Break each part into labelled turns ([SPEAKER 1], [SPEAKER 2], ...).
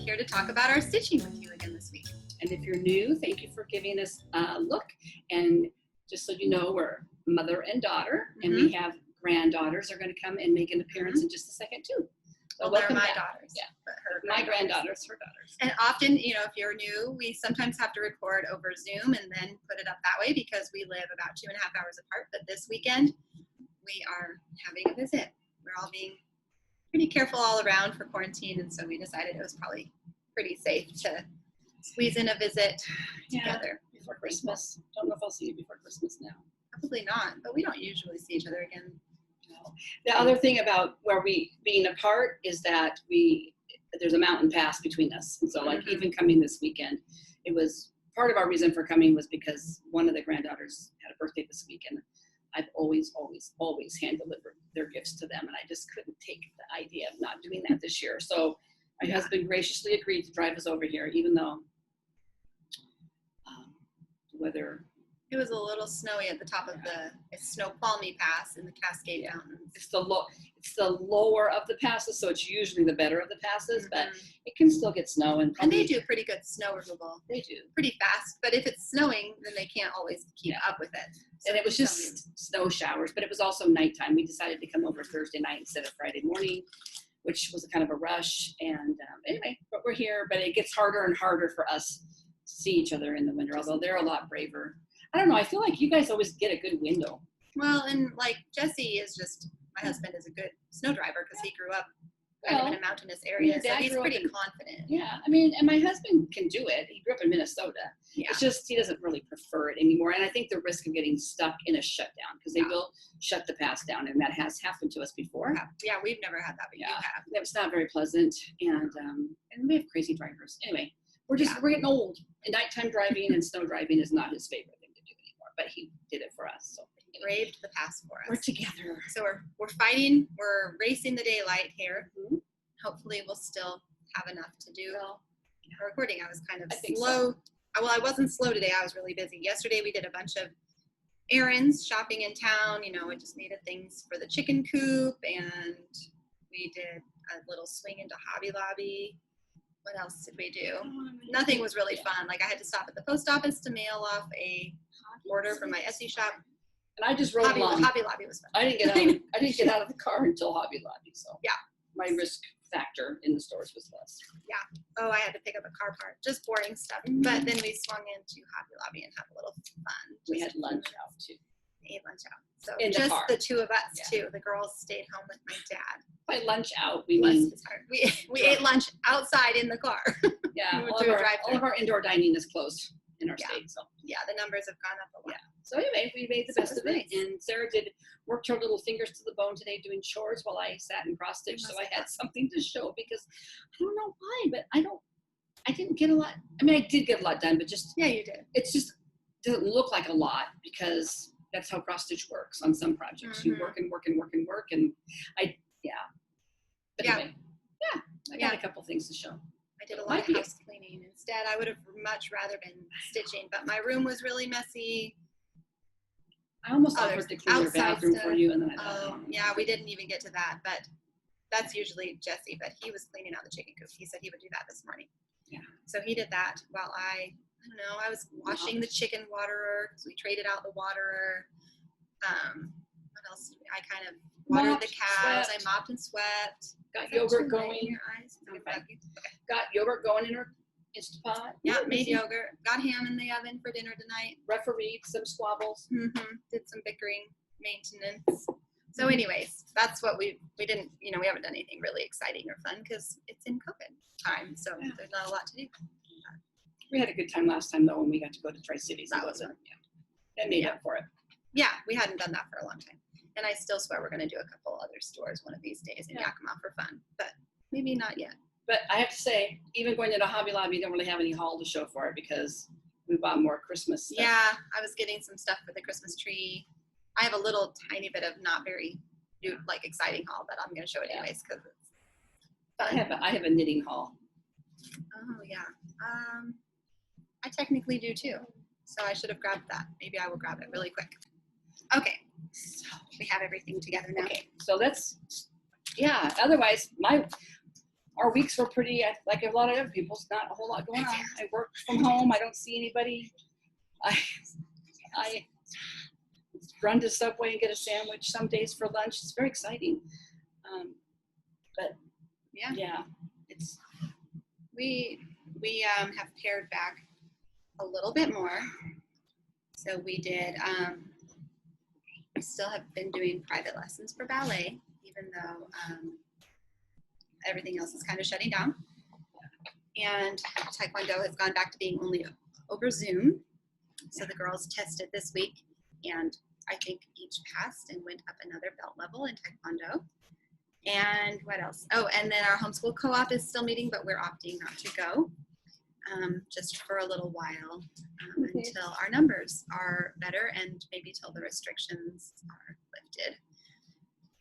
[SPEAKER 1] here to talk about our stitching with you again this week.
[SPEAKER 2] And if you're new, thank you for giving us a look. And just so you know, we're mother and daughter, and we have granddaughters are going to come and make an appearance in just a second too. So
[SPEAKER 1] well, they're my
[SPEAKER 2] back.
[SPEAKER 1] daughters.
[SPEAKER 2] Yeah,
[SPEAKER 1] but her
[SPEAKER 2] my granddaughters, her daughters.
[SPEAKER 1] And often, you know, if you're new, we sometimes have to record over Zoom and then put it up that way because we live about 2.5 hours apart. But this weekend, we are having a visit. We're all being pretty careful all around for quarantine, and so we decided it was probably pretty safe to squeeze in a visit together.
[SPEAKER 2] Before Christmas. Don't know if I'll see you before Christmas now.
[SPEAKER 1] Probably not, but we don't usually see each other again.
[SPEAKER 2] No. The other thing about where we being apart is that there's a mountain pass between us. And so like even coming this weekend, it was part of our reason for coming was because one of the granddaughters had a birthday this weekend. I've always hand-delivered their gifts to them, and I just couldn't take the idea of not doing that this year. So my husband graciously agreed to drive us over here, even though the weather.
[SPEAKER 1] It was a little snowy at the top of the Snoqualmie Pass in the Cascade Mountains.
[SPEAKER 2] It's the lower of the passes, so it's usually the better of the passes, but it can still get snow. And
[SPEAKER 1] they do pretty good snow removal.
[SPEAKER 2] They do.
[SPEAKER 1] Pretty fast, but if it's snowing, then they can't always keep up with it. So
[SPEAKER 2] and it was just snow showers, but it was also nighttime. We decided to come over Thursday night instead of Friday morning, which was kind of a rush. And anyway, but we're here, but it gets harder and harder for us to see each other in the winter, although they're a lot braver. I don't know. I feel like you guys always get a good window.
[SPEAKER 1] Well, and like Jesse is just, my husband is a good snow driver because he grew up kind of in a mountainous area, so he's pretty confident.
[SPEAKER 2] Yeah, I mean, and my husband can do it. He grew up in Minnesota. Yeah. It's just he doesn't really prefer it anymore. And I think the risk of getting stuck in a shutdown, because they will shut the pass down, and that has happened to us before.
[SPEAKER 1] Yeah, we've never had that, but you have.
[SPEAKER 2] It's not very pleasant, and we have crazy drivers. Anyway, we're getting old, and nighttime driving and snow driving is not his favorite thing to do anymore, but he did it for us. So
[SPEAKER 1] he braved the pass for us.
[SPEAKER 2] We're together.
[SPEAKER 1] So we're fighting. We're racing the daylight here. Hopefully we'll still have enough to do a recording. I was kind of slow. So. Well, I wasn't slow today. I was really busy. Yesterday we did a bunch of errands, shopping in town. You know, we just needed things for the chicken coop, and we did a little swing into Hobby Lobby. What else did we do? Nothing was really fun. Like I had to stop at the post office to mail off a order from my Etsy shop.
[SPEAKER 2] And I just rode along.
[SPEAKER 1] Hobby Lobby was fun.
[SPEAKER 2] I didn't get out of the car until Hobby Lobby. So my risk factor in the stores was less.
[SPEAKER 1] Yeah. Oh, I had to pick up a car part. Just boring stuff. But then we swung into Hobby Lobby and had a little fun.
[SPEAKER 2] We had lunch out too.
[SPEAKER 1] We ate lunch out. So
[SPEAKER 2] in
[SPEAKER 1] just the two of us too. The girls stayed home with my dad.
[SPEAKER 2] By lunch out, we mean
[SPEAKER 1] we ate lunch outside in the car.
[SPEAKER 2] Yeah, all of our indoor dining is closed in our state. So
[SPEAKER 1] the numbers have gone up a lot.
[SPEAKER 2] Yeah. So anyway, we made the best of it, and Sarah worked her little fingers to the bone today doing chores while I sat and cross stitched, so I had something to show because I don't know why, but I didn't get a lot. I mean, I did get a lot done, but just
[SPEAKER 1] you did.
[SPEAKER 2] It's just doesn't look like a lot because that's how cross stitch works on some projects. You work and work and work and work, and But anyway, I got a couple things to show.
[SPEAKER 1] I did a lot of house cleaning. Instead, I would have much rather been stitching, but my room was really messy.
[SPEAKER 2] I almost offered to clean your bathroom for you, and then I thought,
[SPEAKER 1] we didn't even get to that, but that's usually Jesse, but he was cleaning out the chicken coop. He said he would do that this morning.
[SPEAKER 2] Yeah.
[SPEAKER 1] So he did that while I was washing the chicken waterer, because we traded out the waterer. What else? I kind of watered the cows. I mopped and swept.
[SPEAKER 2] Got yogurt going.
[SPEAKER 1] In your eyes?
[SPEAKER 2] Okay. Got yogurt going in her Instapot.
[SPEAKER 1] Yeah, made yogurt. Got ham in the oven for dinner tonight.
[SPEAKER 2] Refereed some squabbles.
[SPEAKER 1] Did some bickering maintenance. So anyways, that's what we didn't, we haven't done anything really exciting or fun because it's in COVID time. So there's not a lot to do.
[SPEAKER 2] We had a good time last time though when we got to go to Tri-Cities. That made up for it.
[SPEAKER 1] Yeah, we hadn't done that for a long time. And I still swear we're going to do a couple other stores one of these days in Yakima for fun, but maybe not yet.
[SPEAKER 2] But I have to say, even going into Hobby Lobby, don't really have any haul to show for it because we bought more Christmas stuff.
[SPEAKER 1] Yeah, I was getting some stuff for the Christmas tree. I have a little tiny bit of not very new, exciting haul, but I'm going to show it anyways because it's fun.
[SPEAKER 2] I have a knitting haul.
[SPEAKER 1] Oh, yeah. I technically do too. So I should have grabbed that. Maybe I will grab it really quick. Okay. So we have everything together now.
[SPEAKER 2] Okay. So otherwise, our weeks were pretty, like a lot of other people's, not a whole lot going on. I work from home. I don't see anybody. I run to Subway and get a sandwich some days for lunch. It's very exciting. But yeah, it's
[SPEAKER 1] we have pared back a little bit more. So we did. We still have been doing private lessons for ballet, even though everything else is kind of shutting down. And Taekwondo has gone back to being only over Zoom. So the girls tested this week, and I think each passed and went up another belt level in Taekwondo. And what else? Oh, and then our homeschool co-op is still meeting, but we're opting not to go just for a little while until our numbers are better and maybe till the restrictions are lifted.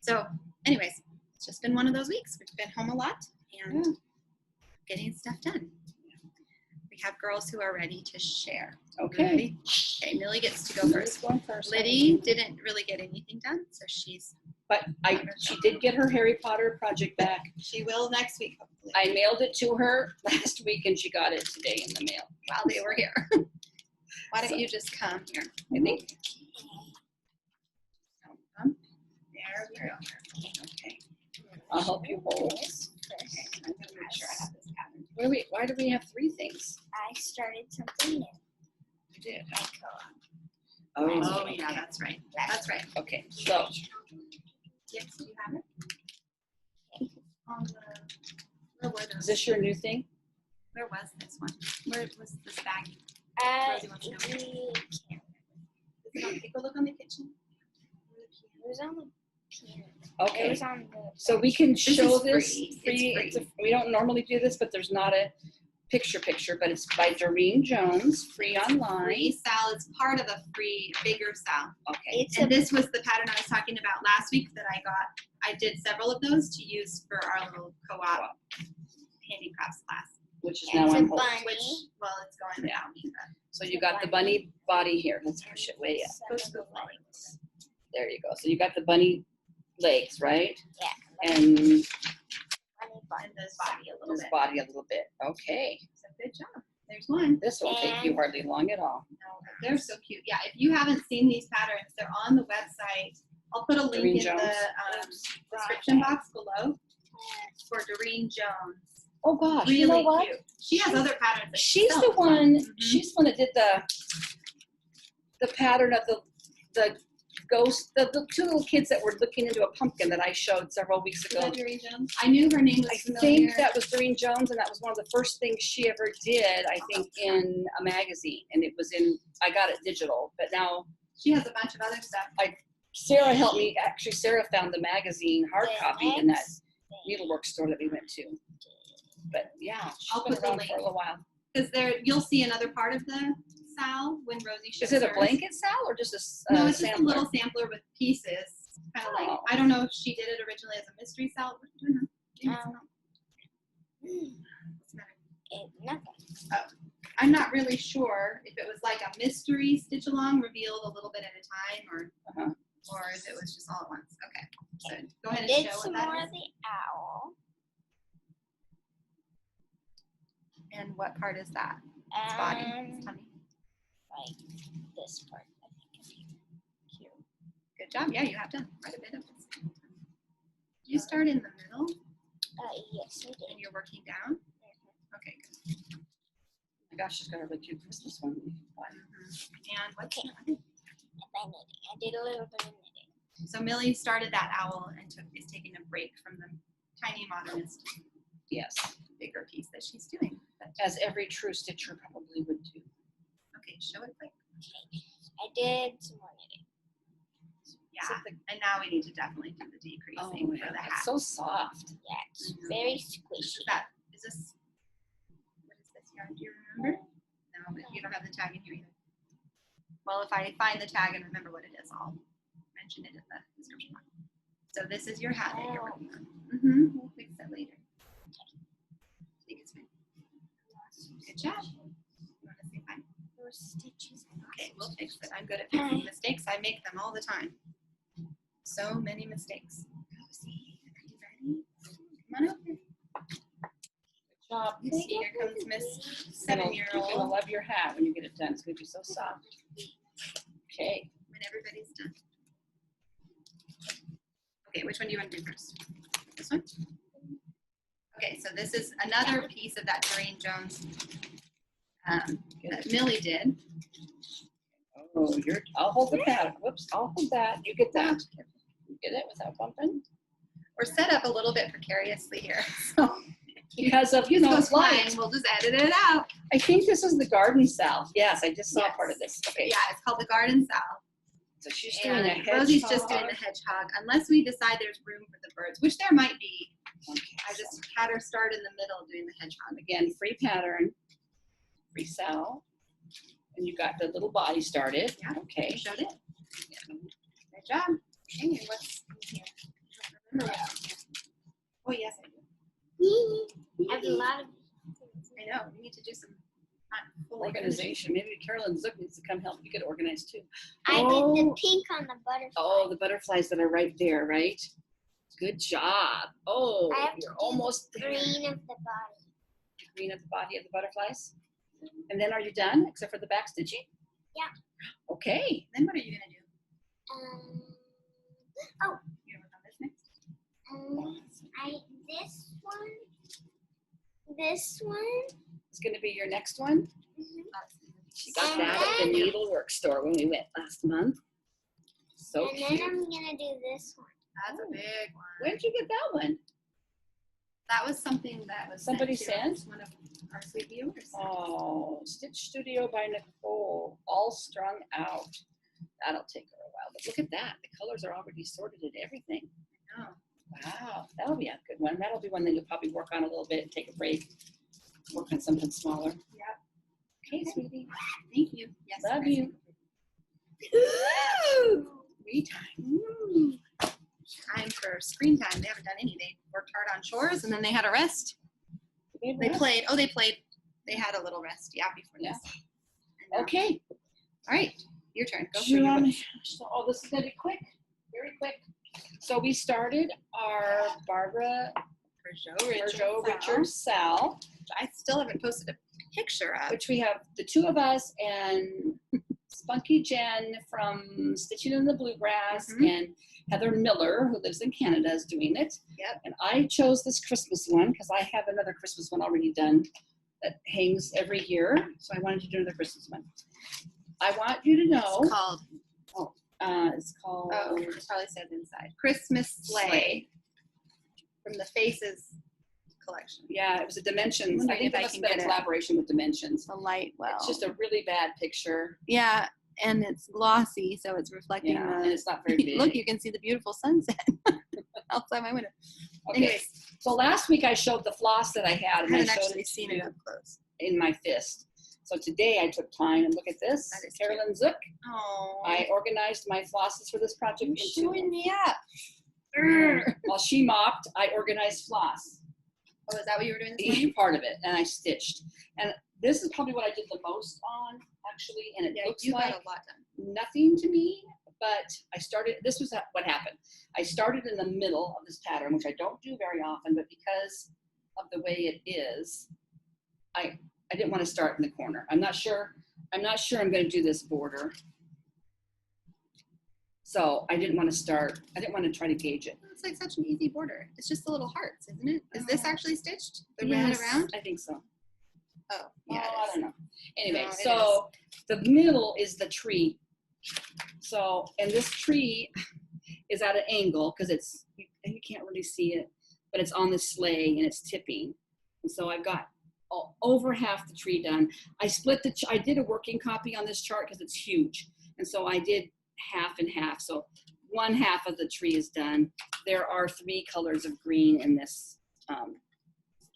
[SPEAKER 1] So anyways, it's just been one of those weeks. We've been home a lot and getting stuff done. We have girls who are ready to share.
[SPEAKER 2] okay.
[SPEAKER 1] Ready? Okay, Millie gets to go first. Liddy didn't really get anything done, so she's.
[SPEAKER 2] But she did get her Harry Potter project back.
[SPEAKER 1] She will next week, hopefully.
[SPEAKER 2] I mailed it to her last week, and she got it today in the mail.
[SPEAKER 1] While they were here. Why don't you just come here?
[SPEAKER 2] I think.
[SPEAKER 1] There we go. Okay.
[SPEAKER 2] I'll help you hold.
[SPEAKER 1] Okay, I'm gonna make sure I have this pattern.
[SPEAKER 2] Why do we have three things?
[SPEAKER 3] I started something new.
[SPEAKER 2] You did.
[SPEAKER 1] Oh yeah, that's right. That's right.
[SPEAKER 2] Okay, so
[SPEAKER 1] Yes, do you have it? On the, where were
[SPEAKER 2] is
[SPEAKER 1] those?
[SPEAKER 2] this your new thing?
[SPEAKER 1] Where was this one? Where was this bag?
[SPEAKER 3] It
[SPEAKER 1] Rosie wants to know. Go look on the kitchen.
[SPEAKER 3] was on the piano. It
[SPEAKER 2] Okay,
[SPEAKER 3] was on the.
[SPEAKER 2] so we can
[SPEAKER 1] This
[SPEAKER 2] show
[SPEAKER 1] is
[SPEAKER 2] this
[SPEAKER 1] free. It's free.
[SPEAKER 2] we don't normally do this, but there's not a picture, but it's by Doreen Jones, free online.
[SPEAKER 1] Free SAL is part of a free, bigger SAL.
[SPEAKER 2] Okay,
[SPEAKER 3] It's
[SPEAKER 1] And this was the pattern I was talking about last week that I got. I did several of those to use for our little co-op handicrafts class.
[SPEAKER 2] which is
[SPEAKER 3] It's
[SPEAKER 2] now
[SPEAKER 3] a
[SPEAKER 2] on hold.
[SPEAKER 3] bunny.
[SPEAKER 1] Which, well, it's going without me, but
[SPEAKER 2] So you got the bunny body here. Let's push it way up.
[SPEAKER 1] push the legs.
[SPEAKER 2] There you go. So you got the bunny legs, right?
[SPEAKER 3] Yeah.
[SPEAKER 2] And
[SPEAKER 3] Bunny
[SPEAKER 1] And this body a little
[SPEAKER 2] his
[SPEAKER 1] bit.
[SPEAKER 2] body a little bit. Okay.
[SPEAKER 1] So good job. There's one.
[SPEAKER 2] This won't take you hardly long at all.
[SPEAKER 1] No, but they're so cute. Yeah, if you haven't seen these patterns, they're on the website. I'll put a link
[SPEAKER 2] Doreen
[SPEAKER 1] in
[SPEAKER 2] Jones.
[SPEAKER 1] the description box below for Doreen Jones.
[SPEAKER 2] Oh gosh.
[SPEAKER 1] Really
[SPEAKER 2] you know what?
[SPEAKER 1] cute. She has other patterns. that she
[SPEAKER 2] She's the
[SPEAKER 1] sells.
[SPEAKER 2] one.
[SPEAKER 1] Mhm.
[SPEAKER 2] She's the one that did the pattern of the ghost. The two little kids that were looking into a pumpkin that I showed several weeks
[SPEAKER 1] Is
[SPEAKER 2] ago.
[SPEAKER 1] that Doreen Jones? I knew her name was
[SPEAKER 2] I
[SPEAKER 1] familiar.
[SPEAKER 2] think that was Doreen Jones, and that was one of the first things she ever did. I think in a magazine, and it was in. I got it digital, but now
[SPEAKER 1] She has a bunch of other stuff.
[SPEAKER 2] Sarah helped me. Actually, Sarah found the magazine hard copy in that
[SPEAKER 3] next
[SPEAKER 2] needlework store that we went to. But yeah, she's
[SPEAKER 1] I'll
[SPEAKER 2] been
[SPEAKER 1] put the
[SPEAKER 2] around
[SPEAKER 1] link.
[SPEAKER 2] for a little while.
[SPEAKER 1] Because there, you'll see another part of the SAL when Rosie shows
[SPEAKER 2] Is it a
[SPEAKER 1] hers.
[SPEAKER 2] blanket SAL or just a
[SPEAKER 1] No, it's just a
[SPEAKER 2] sampler?
[SPEAKER 1] little sampler with pieces. Kind of like,
[SPEAKER 2] Oh.
[SPEAKER 1] I don't know if she did it originally as a mystery SAL. I don't know. Maybe it's not. What's the matter?
[SPEAKER 3] Nothing.
[SPEAKER 1] I'm not really sure if it was like a mystery stitch along revealed a little bit at a time or if it was just all at once. Okay. So go
[SPEAKER 3] I
[SPEAKER 1] ahead and
[SPEAKER 3] did
[SPEAKER 1] show
[SPEAKER 3] some
[SPEAKER 1] what
[SPEAKER 3] more
[SPEAKER 1] that
[SPEAKER 3] of the owl.
[SPEAKER 1] is. And what part is that? It's body. It's tummy.
[SPEAKER 3] Like this part, I think, is here.
[SPEAKER 1] Good job. Yeah, you have done quite a bit of this. You start in the middle
[SPEAKER 3] Yes, I did.
[SPEAKER 1] and you're working down. Okay, good.
[SPEAKER 2] Oh my gosh, she's got a really cute Christmas one.
[SPEAKER 1] And what's
[SPEAKER 3] Okay.
[SPEAKER 1] the other?
[SPEAKER 3] My knitting. I did a little bit of knitting.
[SPEAKER 1] So Millie started that owl and is taking a break from the tiny modernist
[SPEAKER 2] Yes,
[SPEAKER 1] bigger piece that she's doing. But,
[SPEAKER 2] as every true stitcher probably would do.
[SPEAKER 1] okay, show it quick.
[SPEAKER 3] Okay. I did some more knitting.
[SPEAKER 1] Yeah,
[SPEAKER 2] So the-
[SPEAKER 1] and now we need to definitely do the decreasing
[SPEAKER 2] Oh
[SPEAKER 1] for
[SPEAKER 2] yeah,
[SPEAKER 1] the hat.
[SPEAKER 2] it's so soft.
[SPEAKER 3] Yeah, it's
[SPEAKER 1] Mhm.
[SPEAKER 3] very
[SPEAKER 1] Is
[SPEAKER 3] squishy.
[SPEAKER 1] that, is this, what is this yarn? Do you remember? No, but you don't have the tag in here either. Well, if I find the tag and remember what it is, I'll mention it in the description box. So this is your hat that you're working on. Mm-hmm. We'll fix it later. I think it's fine. Good job. You want to say bye?
[SPEAKER 3] Those stitches.
[SPEAKER 1] Okay, we'll fix it. I'm good at fixing mistakes. I make them all the time. So many mistakes. Rosie, are you ready? Come on over.
[SPEAKER 2] job.
[SPEAKER 1] You see, here comes Miss
[SPEAKER 2] You're gonna
[SPEAKER 1] 7-year-old
[SPEAKER 2] love your hat when you get it done. It's gonna be so soft. Okay.
[SPEAKER 1] when everybody's done. Okay, which one do you want to do first? This one? Okay, so this is another piece of that Doreen Jones that Millie did.
[SPEAKER 2] Oh, I'll hold the pad. Whoops, I'll hold that. You get that. You get it without bumping?
[SPEAKER 1] We're set up a little bit precariously here, so
[SPEAKER 2] Because of,
[SPEAKER 1] this goes
[SPEAKER 2] light.
[SPEAKER 1] flying, we'll just edit it out.
[SPEAKER 2] I think this is the garden sal. Yes, I just saw
[SPEAKER 1] Yes.
[SPEAKER 2] part of this. Okay.
[SPEAKER 1] Yeah, it's called the Garden Sal.
[SPEAKER 2] So she's doing a
[SPEAKER 1] And
[SPEAKER 2] hedgehog.
[SPEAKER 1] Rosie's just doing the hedgehog, unless we decide there's room for the birds, which there might be.
[SPEAKER 2] Okay,
[SPEAKER 1] I just had her start in the middle doing the hedgehog.
[SPEAKER 2] again, free pattern, free sal. And you got the little body started.
[SPEAKER 1] Yeah.
[SPEAKER 2] Okay.
[SPEAKER 1] You showed it. Good job. Okay, and what's in here? I don't remember what's in here. Oh, yes, I do.
[SPEAKER 3] I have a lot of.
[SPEAKER 1] I know. We need to do some full
[SPEAKER 2] Organization. Maybe Carolyn Zook needs to come help you get organized too.
[SPEAKER 3] I did
[SPEAKER 2] Oh.
[SPEAKER 3] the pink on the butterfly.
[SPEAKER 2] Oh, the butterflies that are right there, right? Good job. Oh,
[SPEAKER 3] I have to
[SPEAKER 2] you're
[SPEAKER 3] do
[SPEAKER 2] almost there.
[SPEAKER 3] green of the body.
[SPEAKER 2] Green of the body of the butterflies. And then are you done except for the back stitching?
[SPEAKER 3] Yeah.
[SPEAKER 2] Okay.
[SPEAKER 1] Then what are you going to do?
[SPEAKER 3] Oh,
[SPEAKER 1] You're going to work on this next?
[SPEAKER 3] this one.
[SPEAKER 2] It's going to be your next one.
[SPEAKER 3] Mhm.
[SPEAKER 2] She got
[SPEAKER 3] And
[SPEAKER 2] that at the
[SPEAKER 3] then-
[SPEAKER 2] needlework store when we went last month. So
[SPEAKER 3] And then
[SPEAKER 2] cute.
[SPEAKER 3] I'm gonna do this one.
[SPEAKER 1] That's a big one.
[SPEAKER 2] Where did you get that one?
[SPEAKER 1] That was something that was
[SPEAKER 2] Somebody
[SPEAKER 1] sent to
[SPEAKER 2] sent?
[SPEAKER 1] one of our sweet viewers.
[SPEAKER 2] Oh, Stitch Studio by Nicole, all strung out. That'll take her a while, but look at that. The colors are already sorted and everything.
[SPEAKER 1] Oh,
[SPEAKER 2] Wow, that'll be a good one. That'll be one that you'll probably work on a little bit, take a break, work on something smaller.
[SPEAKER 1] Yep.
[SPEAKER 2] Okay, sweetie.
[SPEAKER 1] Thank you. Yes.
[SPEAKER 2] Love
[SPEAKER 1] Chris.
[SPEAKER 2] you. Me time.
[SPEAKER 1] Ooh. Time for screen time. They haven't done any. They worked hard on chores and then they had a rest. They played. Oh, they played. They had a little rest. Yeah, before
[SPEAKER 2] Yeah.
[SPEAKER 1] this. And now-
[SPEAKER 2] Okay.
[SPEAKER 1] All right. Your turn. Go for
[SPEAKER 2] Sure,
[SPEAKER 1] your
[SPEAKER 2] so, oh, this is gonna be quick, very quick. So we started our Barbara Bergeau Richards SAL,
[SPEAKER 1] I still haven't posted a picture of.
[SPEAKER 2] which we have the two of us and Spunky Jen from Stitching in the Bluegrass
[SPEAKER 1] Mhm.
[SPEAKER 2] and Heather Miller, who lives in Canada, is doing it.
[SPEAKER 1] Yep.
[SPEAKER 2] And I chose this Christmas one because I have another Christmas one already done that hangs every year. So I wanted to do another Christmas one. I want you to know,
[SPEAKER 1] It's called.
[SPEAKER 2] it's called
[SPEAKER 1] Oh, it probably says inside. Christmas Sleigh from the Faces collection.
[SPEAKER 2] Yeah, it was a Dimensions. I
[SPEAKER 1] Wondering
[SPEAKER 2] think
[SPEAKER 1] if
[SPEAKER 2] it
[SPEAKER 1] I
[SPEAKER 2] must
[SPEAKER 1] can
[SPEAKER 2] have been
[SPEAKER 1] get
[SPEAKER 2] a
[SPEAKER 1] it.
[SPEAKER 2] collaboration with Dimensions.
[SPEAKER 1] The light well.
[SPEAKER 2] It's just a really bad picture.
[SPEAKER 1] Yeah, and it's glossy, so it's reflecting
[SPEAKER 2] Yeah, and
[SPEAKER 1] the.
[SPEAKER 2] it's not very big.
[SPEAKER 1] Look, you can see the beautiful sunset outside my window.
[SPEAKER 2] Okay,
[SPEAKER 1] Anyways,
[SPEAKER 2] so last week I showed the floss that I had,
[SPEAKER 1] I
[SPEAKER 2] and I
[SPEAKER 1] haven't
[SPEAKER 2] showed
[SPEAKER 1] actually
[SPEAKER 2] it
[SPEAKER 1] seen
[SPEAKER 2] to
[SPEAKER 1] it
[SPEAKER 2] you
[SPEAKER 1] up close.
[SPEAKER 2] in my fist. So today I took time and look at this.
[SPEAKER 1] That is
[SPEAKER 2] Carolyn Zook.
[SPEAKER 1] Oh,
[SPEAKER 2] I organized my flosses for this project
[SPEAKER 1] you're
[SPEAKER 2] into.
[SPEAKER 1] showing me up.
[SPEAKER 2] While she mopped, I organized floss.
[SPEAKER 1] Oh, is that what you were doing this morning?
[SPEAKER 2] Each part of it, and I stitched. And this is probably what I did the most on, actually, and it
[SPEAKER 1] Yeah,
[SPEAKER 2] looks
[SPEAKER 1] you
[SPEAKER 2] like
[SPEAKER 1] got a lot done.
[SPEAKER 2] nothing to me, but I started, this was what happened. I started in the middle of this pattern, which I don't do very often, but because of the way it is, I didn't want to start in the corner. I'm not sure I'm going to do this border. So I didn't want to try to gauge it.
[SPEAKER 1] It's like such an easy border. It's just the little hearts, isn't it? Is this actually stitched? The red around?
[SPEAKER 2] I think so.
[SPEAKER 1] Oh, yeah.
[SPEAKER 2] Oh, I don't know. Anyway,
[SPEAKER 1] No, it
[SPEAKER 2] so the middle is the tree. So, and this tree is at an angle because you can't really see it, but it's on the sleigh and it's tipping. And so I've got over half the tree done. I did a working copy on this chart because it's huge. And so I did half and half. So one half of the tree is done. There are 3 colors of green in this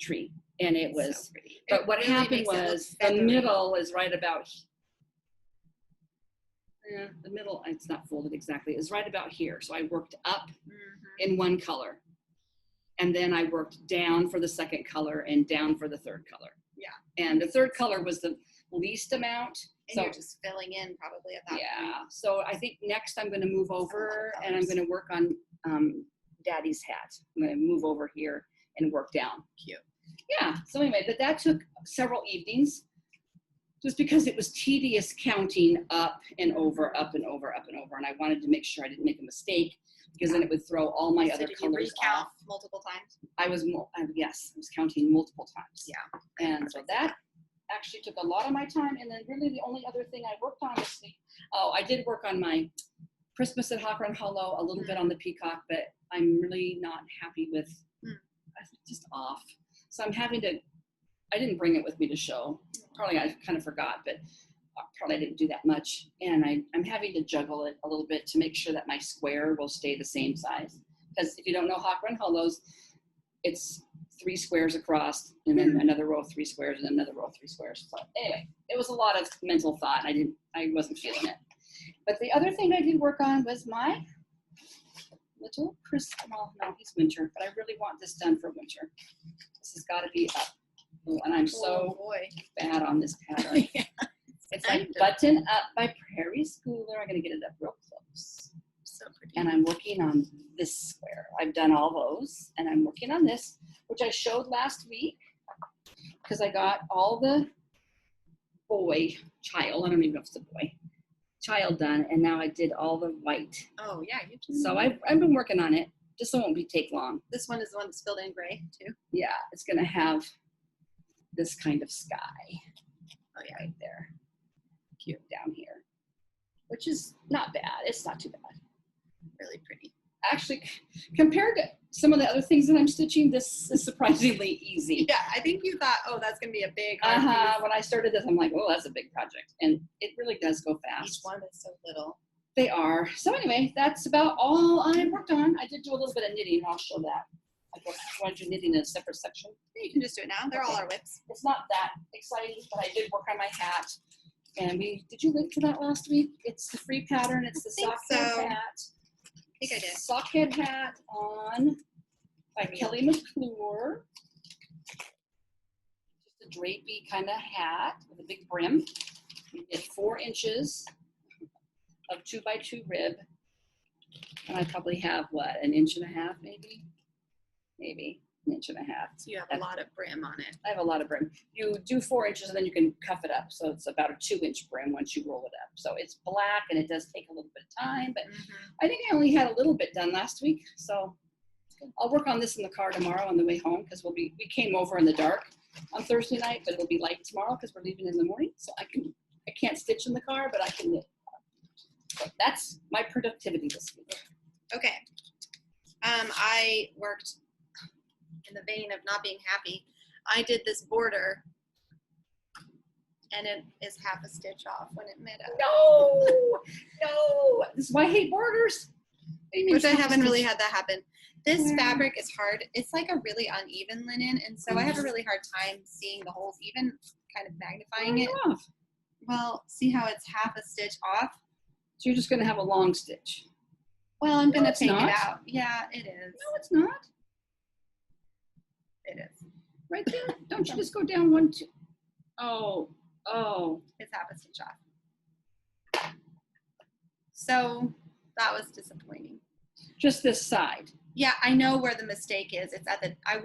[SPEAKER 2] tree. And it was,
[SPEAKER 1] So pretty.
[SPEAKER 2] but
[SPEAKER 1] It
[SPEAKER 2] what
[SPEAKER 1] really
[SPEAKER 2] happened
[SPEAKER 1] makes it look
[SPEAKER 2] was the
[SPEAKER 1] feathery.
[SPEAKER 2] middle is right about, the middle, it's not folded exactly, is right about here. So I worked up
[SPEAKER 1] Mhm.
[SPEAKER 2] in one color. And then I worked down for the second color and down for the third color.
[SPEAKER 1] Yeah.
[SPEAKER 2] And the third color was the least amount.
[SPEAKER 1] And
[SPEAKER 2] So
[SPEAKER 1] you're just filling in probably at that point.
[SPEAKER 2] yeah, so I think next I'm going to move over
[SPEAKER 1] of
[SPEAKER 2] and I'm
[SPEAKER 1] colors.
[SPEAKER 2] going to work on Daddy's hat. I'm going to move over here and work down.
[SPEAKER 1] Cute.
[SPEAKER 2] yeah, so anyway, but that took several evenings just because it was tedious counting up and over, up and over, up and over. And I wanted to make sure I didn't make a mistake because then it would throw all my other
[SPEAKER 1] did you
[SPEAKER 2] colors
[SPEAKER 1] recount
[SPEAKER 2] off.
[SPEAKER 1] multiple times?
[SPEAKER 2] I was, yes, I was counting multiple times.
[SPEAKER 1] Yeah.
[SPEAKER 2] And so that actually took a lot of my time. And then really the only other thing I worked on this week, I did work on my Christmas at Hawk Run Hollow, a little bit on the peacock, but I'm really not happy with, just off. So I'm having to, I didn't bring it with me to show. Probably I kind of forgot, but probably I didn't do that much. And I'm having to juggle it a little bit to make sure that my square will stay the same size. Because if you don't know Hawk Run Hollows, it's 3 squares across and then another row of 3 squares and another row of 3 squares. So anyway, it was a lot of mental thought. I wasn't feeling it. But the other thing I did work on was my little well, no, he's winter, but I really want this done for winter. This has got to be up. Oh, and I'm so bad on this pattern.
[SPEAKER 1] Yeah.
[SPEAKER 2] It's like Button Up by Prairie Schooler. I'm going to get it up real close.
[SPEAKER 1] So pretty.
[SPEAKER 2] And I'm working on this square. I've done all those, and I'm working on this, which I showed last week because I got all the child, I don't even know if it's a boy, child done, and now I did all the white.
[SPEAKER 1] Oh yeah, you did.
[SPEAKER 2] So I've been working on it. Just so it won't take long.
[SPEAKER 1] This one is the one that's filled in gray too.
[SPEAKER 2] Yeah, it's going to have this kind of sky.
[SPEAKER 1] Oh yeah,
[SPEAKER 2] right there. Cute down here, which is not bad. It's not too bad.
[SPEAKER 1] Really pretty.
[SPEAKER 2] Actually, compared to some of the other things that I'm stitching, this is surprisingly easy.
[SPEAKER 1] Yeah, I think you thought, oh, that's gonna be a big.
[SPEAKER 2] When I started this, I'm like, oh, that's a big project, and it really does go fast.
[SPEAKER 1] Each one is so little.
[SPEAKER 2] They are. So anyway, that's about all I worked on. I did do a little bit of knitting, and I'll show that. I guess I want to do knitting in a separate section.
[SPEAKER 1] Yeah, you can just do it now. They're all our whips.
[SPEAKER 2] It's not that exciting, but I did work on my hat. And did you link to that last week? It's the free pattern. It's the sockhead hat.
[SPEAKER 1] I think I did.
[SPEAKER 2] Sockhead hat by Kelly McClure. Just a drapey kind of hat with a big brim. We did 4 inches of 2x2 rib. And I probably have what, 1.5 inches, maybe? Maybe 1.5 inches.
[SPEAKER 1] So you have a lot of brim on it.
[SPEAKER 2] I have a lot of brim. You do 4 inches and then you can cuff it up. So it's about a 2-inch brim once you roll it up. So it's black and it does take a little bit of time, but I think I only had a little bit done last week. So I'll work on this in the car tomorrow on the way home because we came over in the dark on Thursday night, but it'll be light tomorrow because we're leaving in the morning. So I can't stitch in the car, but I can knit. So that's my productivity this week.
[SPEAKER 1] Okay. I worked in the vein of not being happy. I did this border and it is half a stitch off when it mid up.
[SPEAKER 2] No. This is why I hate borders.
[SPEAKER 1] Which I haven't really had that happen. This fabric is hard. It's like a really uneven linen, and so I have a really hard time seeing the holes, even kind of magnifying it.
[SPEAKER 2] Off.
[SPEAKER 1] Well, see how it's half a stitch off?
[SPEAKER 2] So you're just going to have a long stitch.
[SPEAKER 1] Well, I'm going to take
[SPEAKER 2] not.
[SPEAKER 1] it out. Yeah, it is.
[SPEAKER 2] No, it's not.
[SPEAKER 1] It is.
[SPEAKER 2] Right there. Don't you just go down 1, 2. Oh.
[SPEAKER 1] It's half a stitch off. So that was disappointing.
[SPEAKER 2] Just this side.
[SPEAKER 1] Yeah, I know where the mistake is. It's at I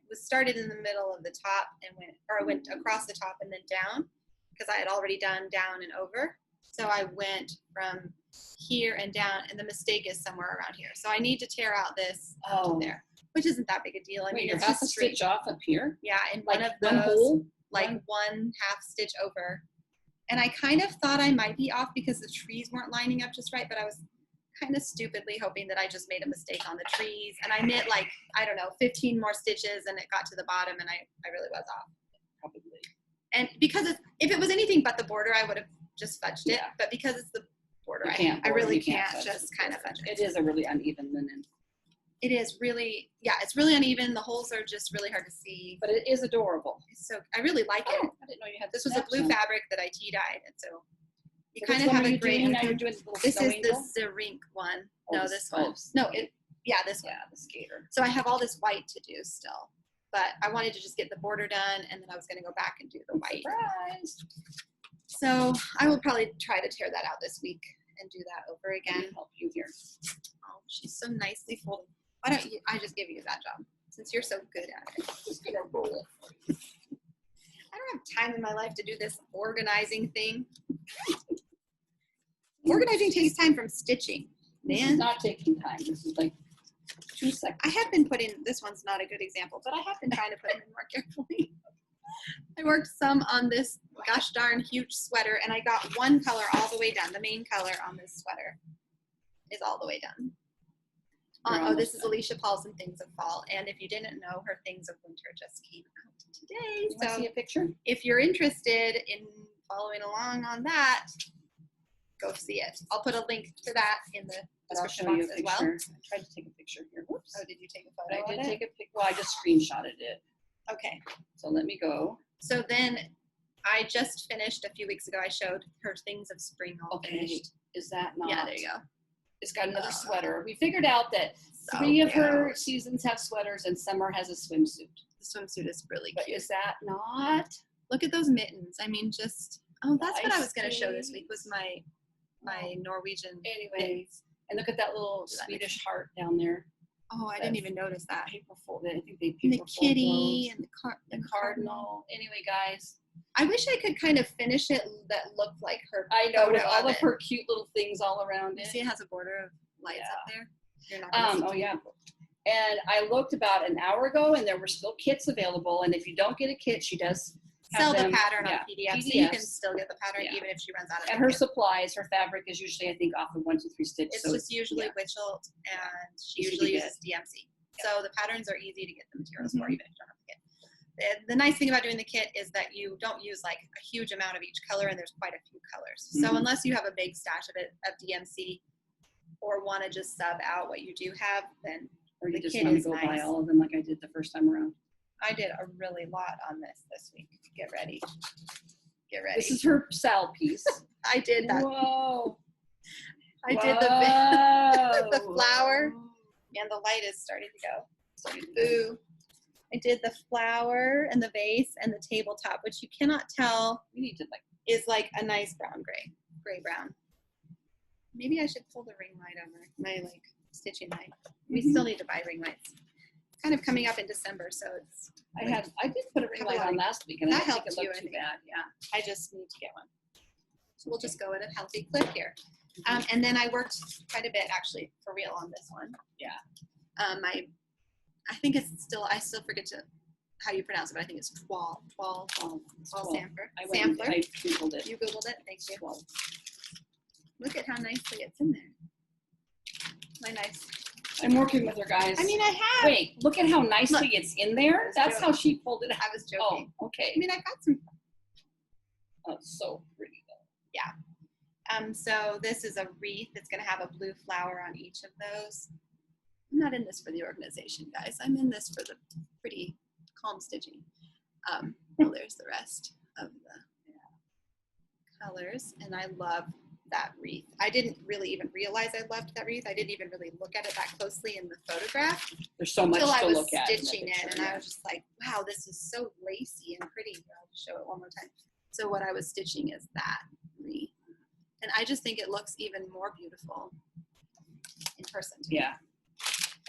[SPEAKER 1] was started in the middle of the top and I went across the top and then down because I had already done down and over. So I went from here and down, and the mistake is somewhere around here. So I need to tear out this there, which isn't that big a deal. I mean,
[SPEAKER 2] you're
[SPEAKER 1] it's
[SPEAKER 2] half a
[SPEAKER 1] just straight.
[SPEAKER 2] stitch off up here.
[SPEAKER 1] Yeah, and
[SPEAKER 2] Like
[SPEAKER 1] one of
[SPEAKER 2] one
[SPEAKER 1] those,
[SPEAKER 2] hole,
[SPEAKER 1] like 1/2 stitch over. And I kind of thought I might be off because the trees weren't lining up just right, but I was kind of stupidly hoping that I just made a mistake on the trees. And I knit like, I don't know, 15 more stitches, and it got to the bottom, and I really was off.
[SPEAKER 2] Probably.
[SPEAKER 1] And because if it was anything but the border, I would have just fudged it.
[SPEAKER 2] Yeah.
[SPEAKER 1] But because it's the border,
[SPEAKER 2] I
[SPEAKER 1] really can't just kind of fudge it.
[SPEAKER 2] It is a really uneven linen.
[SPEAKER 1] It is really, yeah, it's really uneven. The holes are just really hard to see.
[SPEAKER 2] But it is adorable.
[SPEAKER 1] So I really like it.
[SPEAKER 2] I didn't know you had
[SPEAKER 1] This was a blue fabric that I tea dyed, and so you
[SPEAKER 2] So
[SPEAKER 1] kind of have a gray.
[SPEAKER 2] Now you're doing little
[SPEAKER 1] This
[SPEAKER 2] snow
[SPEAKER 1] is
[SPEAKER 2] angel?
[SPEAKER 1] the Zerink one.
[SPEAKER 2] Oh,
[SPEAKER 1] No,
[SPEAKER 2] the
[SPEAKER 1] this one.
[SPEAKER 2] Spokes.
[SPEAKER 1] No, this one.
[SPEAKER 2] Yeah, the skater.
[SPEAKER 1] So I have all this white to do still, but I wanted to just get the border done, and then I was going to go back and do the white.
[SPEAKER 2] Surprise!
[SPEAKER 1] So I will probably try to tear that out this week and do that over again.
[SPEAKER 2] Help you here.
[SPEAKER 1] Oh, she's so nicely folded. Why don't I just give you that job? since you're so good at it.
[SPEAKER 2] Just gonna roll it.
[SPEAKER 1] I don't have time in my life to do this organizing thing. Organizing takes time from stitching,
[SPEAKER 2] This is
[SPEAKER 1] man.
[SPEAKER 2] not taking time. This is like 2 seconds.
[SPEAKER 1] I have been putting, this one's not a good example, but I have been trying to put them in more carefully. I worked some on this gosh darn huge sweater, and I got one color all the way done. The main color on this sweater is all the way done. Oh, this is Alicia Paulson Things of Fall, and if you didn't know, her Things of Winter just came out today.
[SPEAKER 2] You want to see a picture?
[SPEAKER 1] If you're interested in following along on that, go see it. I'll put a link to that in the
[SPEAKER 2] But I'll
[SPEAKER 1] description
[SPEAKER 2] show you
[SPEAKER 1] box
[SPEAKER 2] a
[SPEAKER 1] as well.
[SPEAKER 2] picture. I tried to take a picture here. Whoops.
[SPEAKER 1] Oh, did you take a
[SPEAKER 2] But
[SPEAKER 1] photo
[SPEAKER 2] I did
[SPEAKER 1] of it?
[SPEAKER 2] take a pic. Well, I just screenshotted it.
[SPEAKER 1] Okay.
[SPEAKER 2] So let me go.
[SPEAKER 1] So then I just finished a few weeks ago. I showed her Things of Spring all finished.
[SPEAKER 2] Is that not?
[SPEAKER 1] Yeah, there you go.
[SPEAKER 2] It's got another sweater. We figured out that
[SPEAKER 1] So
[SPEAKER 2] 3 of her
[SPEAKER 1] cute.
[SPEAKER 2] seasons have sweaters and summer has a swimsuit.
[SPEAKER 1] The swimsuit is really
[SPEAKER 2] But
[SPEAKER 1] cute.
[SPEAKER 2] is that not?
[SPEAKER 1] Look at those mittens. I mean, just, oh, that's what I
[SPEAKER 2] Nice
[SPEAKER 1] was going to show this week
[SPEAKER 2] things.
[SPEAKER 1] was my Norwegian
[SPEAKER 2] Anyway,
[SPEAKER 1] mittens.
[SPEAKER 2] and look at that little
[SPEAKER 1] Does that
[SPEAKER 2] Swedish heart down there.
[SPEAKER 1] Oh, I didn't even notice that.
[SPEAKER 2] Paper fold. I think they
[SPEAKER 1] And
[SPEAKER 2] paper
[SPEAKER 1] the
[SPEAKER 2] fold
[SPEAKER 1] kitty
[SPEAKER 2] those.
[SPEAKER 1] and
[SPEAKER 2] The cardinal. Anyway, guys,
[SPEAKER 1] I wish I could kind of finish it that looked like her.
[SPEAKER 2] I know with
[SPEAKER 1] photo
[SPEAKER 2] all of
[SPEAKER 1] it.
[SPEAKER 2] her cute little things all around
[SPEAKER 1] You
[SPEAKER 2] it.
[SPEAKER 1] see, it has a border of lights
[SPEAKER 2] Yeah.
[SPEAKER 1] up there. You're not gonna see
[SPEAKER 2] Oh
[SPEAKER 1] it.
[SPEAKER 2] yeah. And I looked about an hour ago, and there were still kits available. And if you don't get a kit, she does have
[SPEAKER 1] Sell the
[SPEAKER 2] them-
[SPEAKER 1] pattern
[SPEAKER 2] yeah,
[SPEAKER 1] on PDF, so you can
[SPEAKER 2] PDFs.
[SPEAKER 1] still get the pattern
[SPEAKER 2] Yeah.
[SPEAKER 1] even if she runs out of
[SPEAKER 2] And
[SPEAKER 1] the
[SPEAKER 2] her
[SPEAKER 1] kit.
[SPEAKER 2] supplies, her fabric is usually, I think, off of 1, 2, 3 stitch.
[SPEAKER 1] It's
[SPEAKER 2] so
[SPEAKER 1] just usually
[SPEAKER 2] yeah.
[SPEAKER 1] Witchelt, and she
[SPEAKER 2] Easy to
[SPEAKER 1] usually
[SPEAKER 2] get.
[SPEAKER 1] uses DMC. So the patterns are easy to get the materials for,
[SPEAKER 2] Mhm.
[SPEAKER 1] even if you don't have the kit. The nice thing about doing the kit is that you don't use like a huge amount of each color, and there's quite a few colors. So
[SPEAKER 2] Mhm.
[SPEAKER 1] unless you have a big stash of DMC or want to just sub out what you do have, then
[SPEAKER 2] Or you
[SPEAKER 1] the
[SPEAKER 2] just
[SPEAKER 1] kit
[SPEAKER 2] want to
[SPEAKER 1] is
[SPEAKER 2] go buy
[SPEAKER 1] nice.
[SPEAKER 2] all of them like I did the first time around.
[SPEAKER 1] I did a really lot on this week. Get ready. Get ready.
[SPEAKER 2] This is her SAL piece.
[SPEAKER 1] I did that.
[SPEAKER 2] Whoa.
[SPEAKER 1] I did
[SPEAKER 2] Whoa.
[SPEAKER 1] the flower. And the light is starting to go. Boo. I did the flower and the vase and the tabletop, which you cannot tell
[SPEAKER 2] We need to like.
[SPEAKER 1] is like a nice brown gray brown. Maybe I should pull the ring light over, my like stitching light. We
[SPEAKER 2] Mhm.
[SPEAKER 1] still need to buy ring lights. Kind of coming up in December, so it's.
[SPEAKER 2] I did put a ring light on last week, and
[SPEAKER 1] That
[SPEAKER 2] I didn't think
[SPEAKER 1] helped
[SPEAKER 2] it
[SPEAKER 1] you,
[SPEAKER 2] looked
[SPEAKER 1] I
[SPEAKER 2] too
[SPEAKER 1] think.
[SPEAKER 2] bad. Yeah.
[SPEAKER 1] I just need to get one. So we'll just go at a healthy clip here. And then I worked quite a bit actually for real on this one.
[SPEAKER 2] Yeah.
[SPEAKER 1] I think it's still, I still forget how you pronounce it, but I think it's Twal
[SPEAKER 2] Well,
[SPEAKER 1] Sampler.
[SPEAKER 2] I went and
[SPEAKER 1] Sampler.
[SPEAKER 2] I Googled it.
[SPEAKER 1] You Googled it? Thank you. Look at how nicely it's in there. My nice.
[SPEAKER 2] I'm working with her, guys.
[SPEAKER 1] I mean, I have.
[SPEAKER 2] Wait, look at how nicely it's in there.
[SPEAKER 1] was
[SPEAKER 2] That's how
[SPEAKER 1] joking.
[SPEAKER 2] she pulled it out.
[SPEAKER 1] I was
[SPEAKER 2] Oh,
[SPEAKER 1] joking.
[SPEAKER 2] okay.
[SPEAKER 1] I mean, I've got some.
[SPEAKER 2] Oh, it's so pretty though.
[SPEAKER 1] So this is a wreath. It's going to have a blue flower on each of those. I'm not in this for the organization, guys. I'm in this for the pretty calm stitching. Well, there's the rest of the colors, and I love that wreath. I didn't really even realize I loved that wreath. I didn't even really look at it that closely in the photograph
[SPEAKER 2] There's so much
[SPEAKER 1] until I
[SPEAKER 2] to
[SPEAKER 1] was
[SPEAKER 2] look at. in the
[SPEAKER 1] stitching it,
[SPEAKER 2] picture,
[SPEAKER 1] and
[SPEAKER 2] yeah.
[SPEAKER 1] I was just like, wow, this is so lacy and pretty. Here, I'll just show it one more time. So what I was stitching is that wreath, and I just think it looks even more beautiful in person. to me.
[SPEAKER 2] Yeah.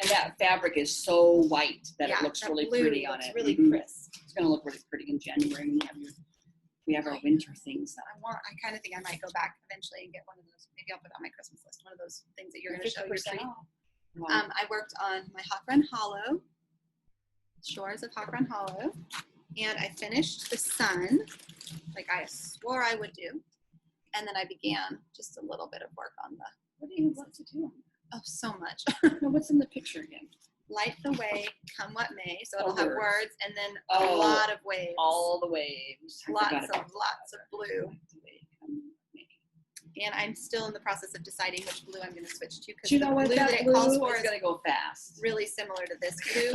[SPEAKER 2] And that fabric is so white that
[SPEAKER 1] Yeah,
[SPEAKER 2] it looks
[SPEAKER 1] that
[SPEAKER 2] really
[SPEAKER 1] blue
[SPEAKER 2] pretty on
[SPEAKER 1] looks
[SPEAKER 2] it.
[SPEAKER 1] really
[SPEAKER 2] Mhm.
[SPEAKER 1] crisp.
[SPEAKER 2] It's gonna look really pretty in January when we have our winter things.
[SPEAKER 1] I kind of think I might go back eventually and get one of those. Maybe I'll put it on my Christmas list. One of those things that you're going to show your
[SPEAKER 2] 50%
[SPEAKER 1] tree.
[SPEAKER 2] off. Wow.
[SPEAKER 1] I worked on my Hawk Run Hollow, Shores of Hawk Run Hollow, and I finished the sun, like I swore I would do. And then I began just a little bit of work on the,
[SPEAKER 2] What do you want to do?
[SPEAKER 1] oh, so much.
[SPEAKER 2] No, what's in the picture again?
[SPEAKER 1] Light the way, come what may. So it'll have
[SPEAKER 2] words.
[SPEAKER 1] words and then
[SPEAKER 2] Oh,
[SPEAKER 1] a lot of waves.
[SPEAKER 2] All the waves. I
[SPEAKER 1] Lots
[SPEAKER 2] forgot
[SPEAKER 1] of-
[SPEAKER 2] about
[SPEAKER 1] lots of
[SPEAKER 2] that.
[SPEAKER 1] blue.
[SPEAKER 2] Light the way, come with me.
[SPEAKER 1] And I'm still in the process of deciding which blue I'm going to switch to because
[SPEAKER 2] Do you
[SPEAKER 1] the
[SPEAKER 2] know what
[SPEAKER 1] blue
[SPEAKER 2] that
[SPEAKER 1] that it
[SPEAKER 2] blue
[SPEAKER 1] calls for
[SPEAKER 2] is
[SPEAKER 1] is
[SPEAKER 2] gonna go fast.
[SPEAKER 1] really similar to this blue.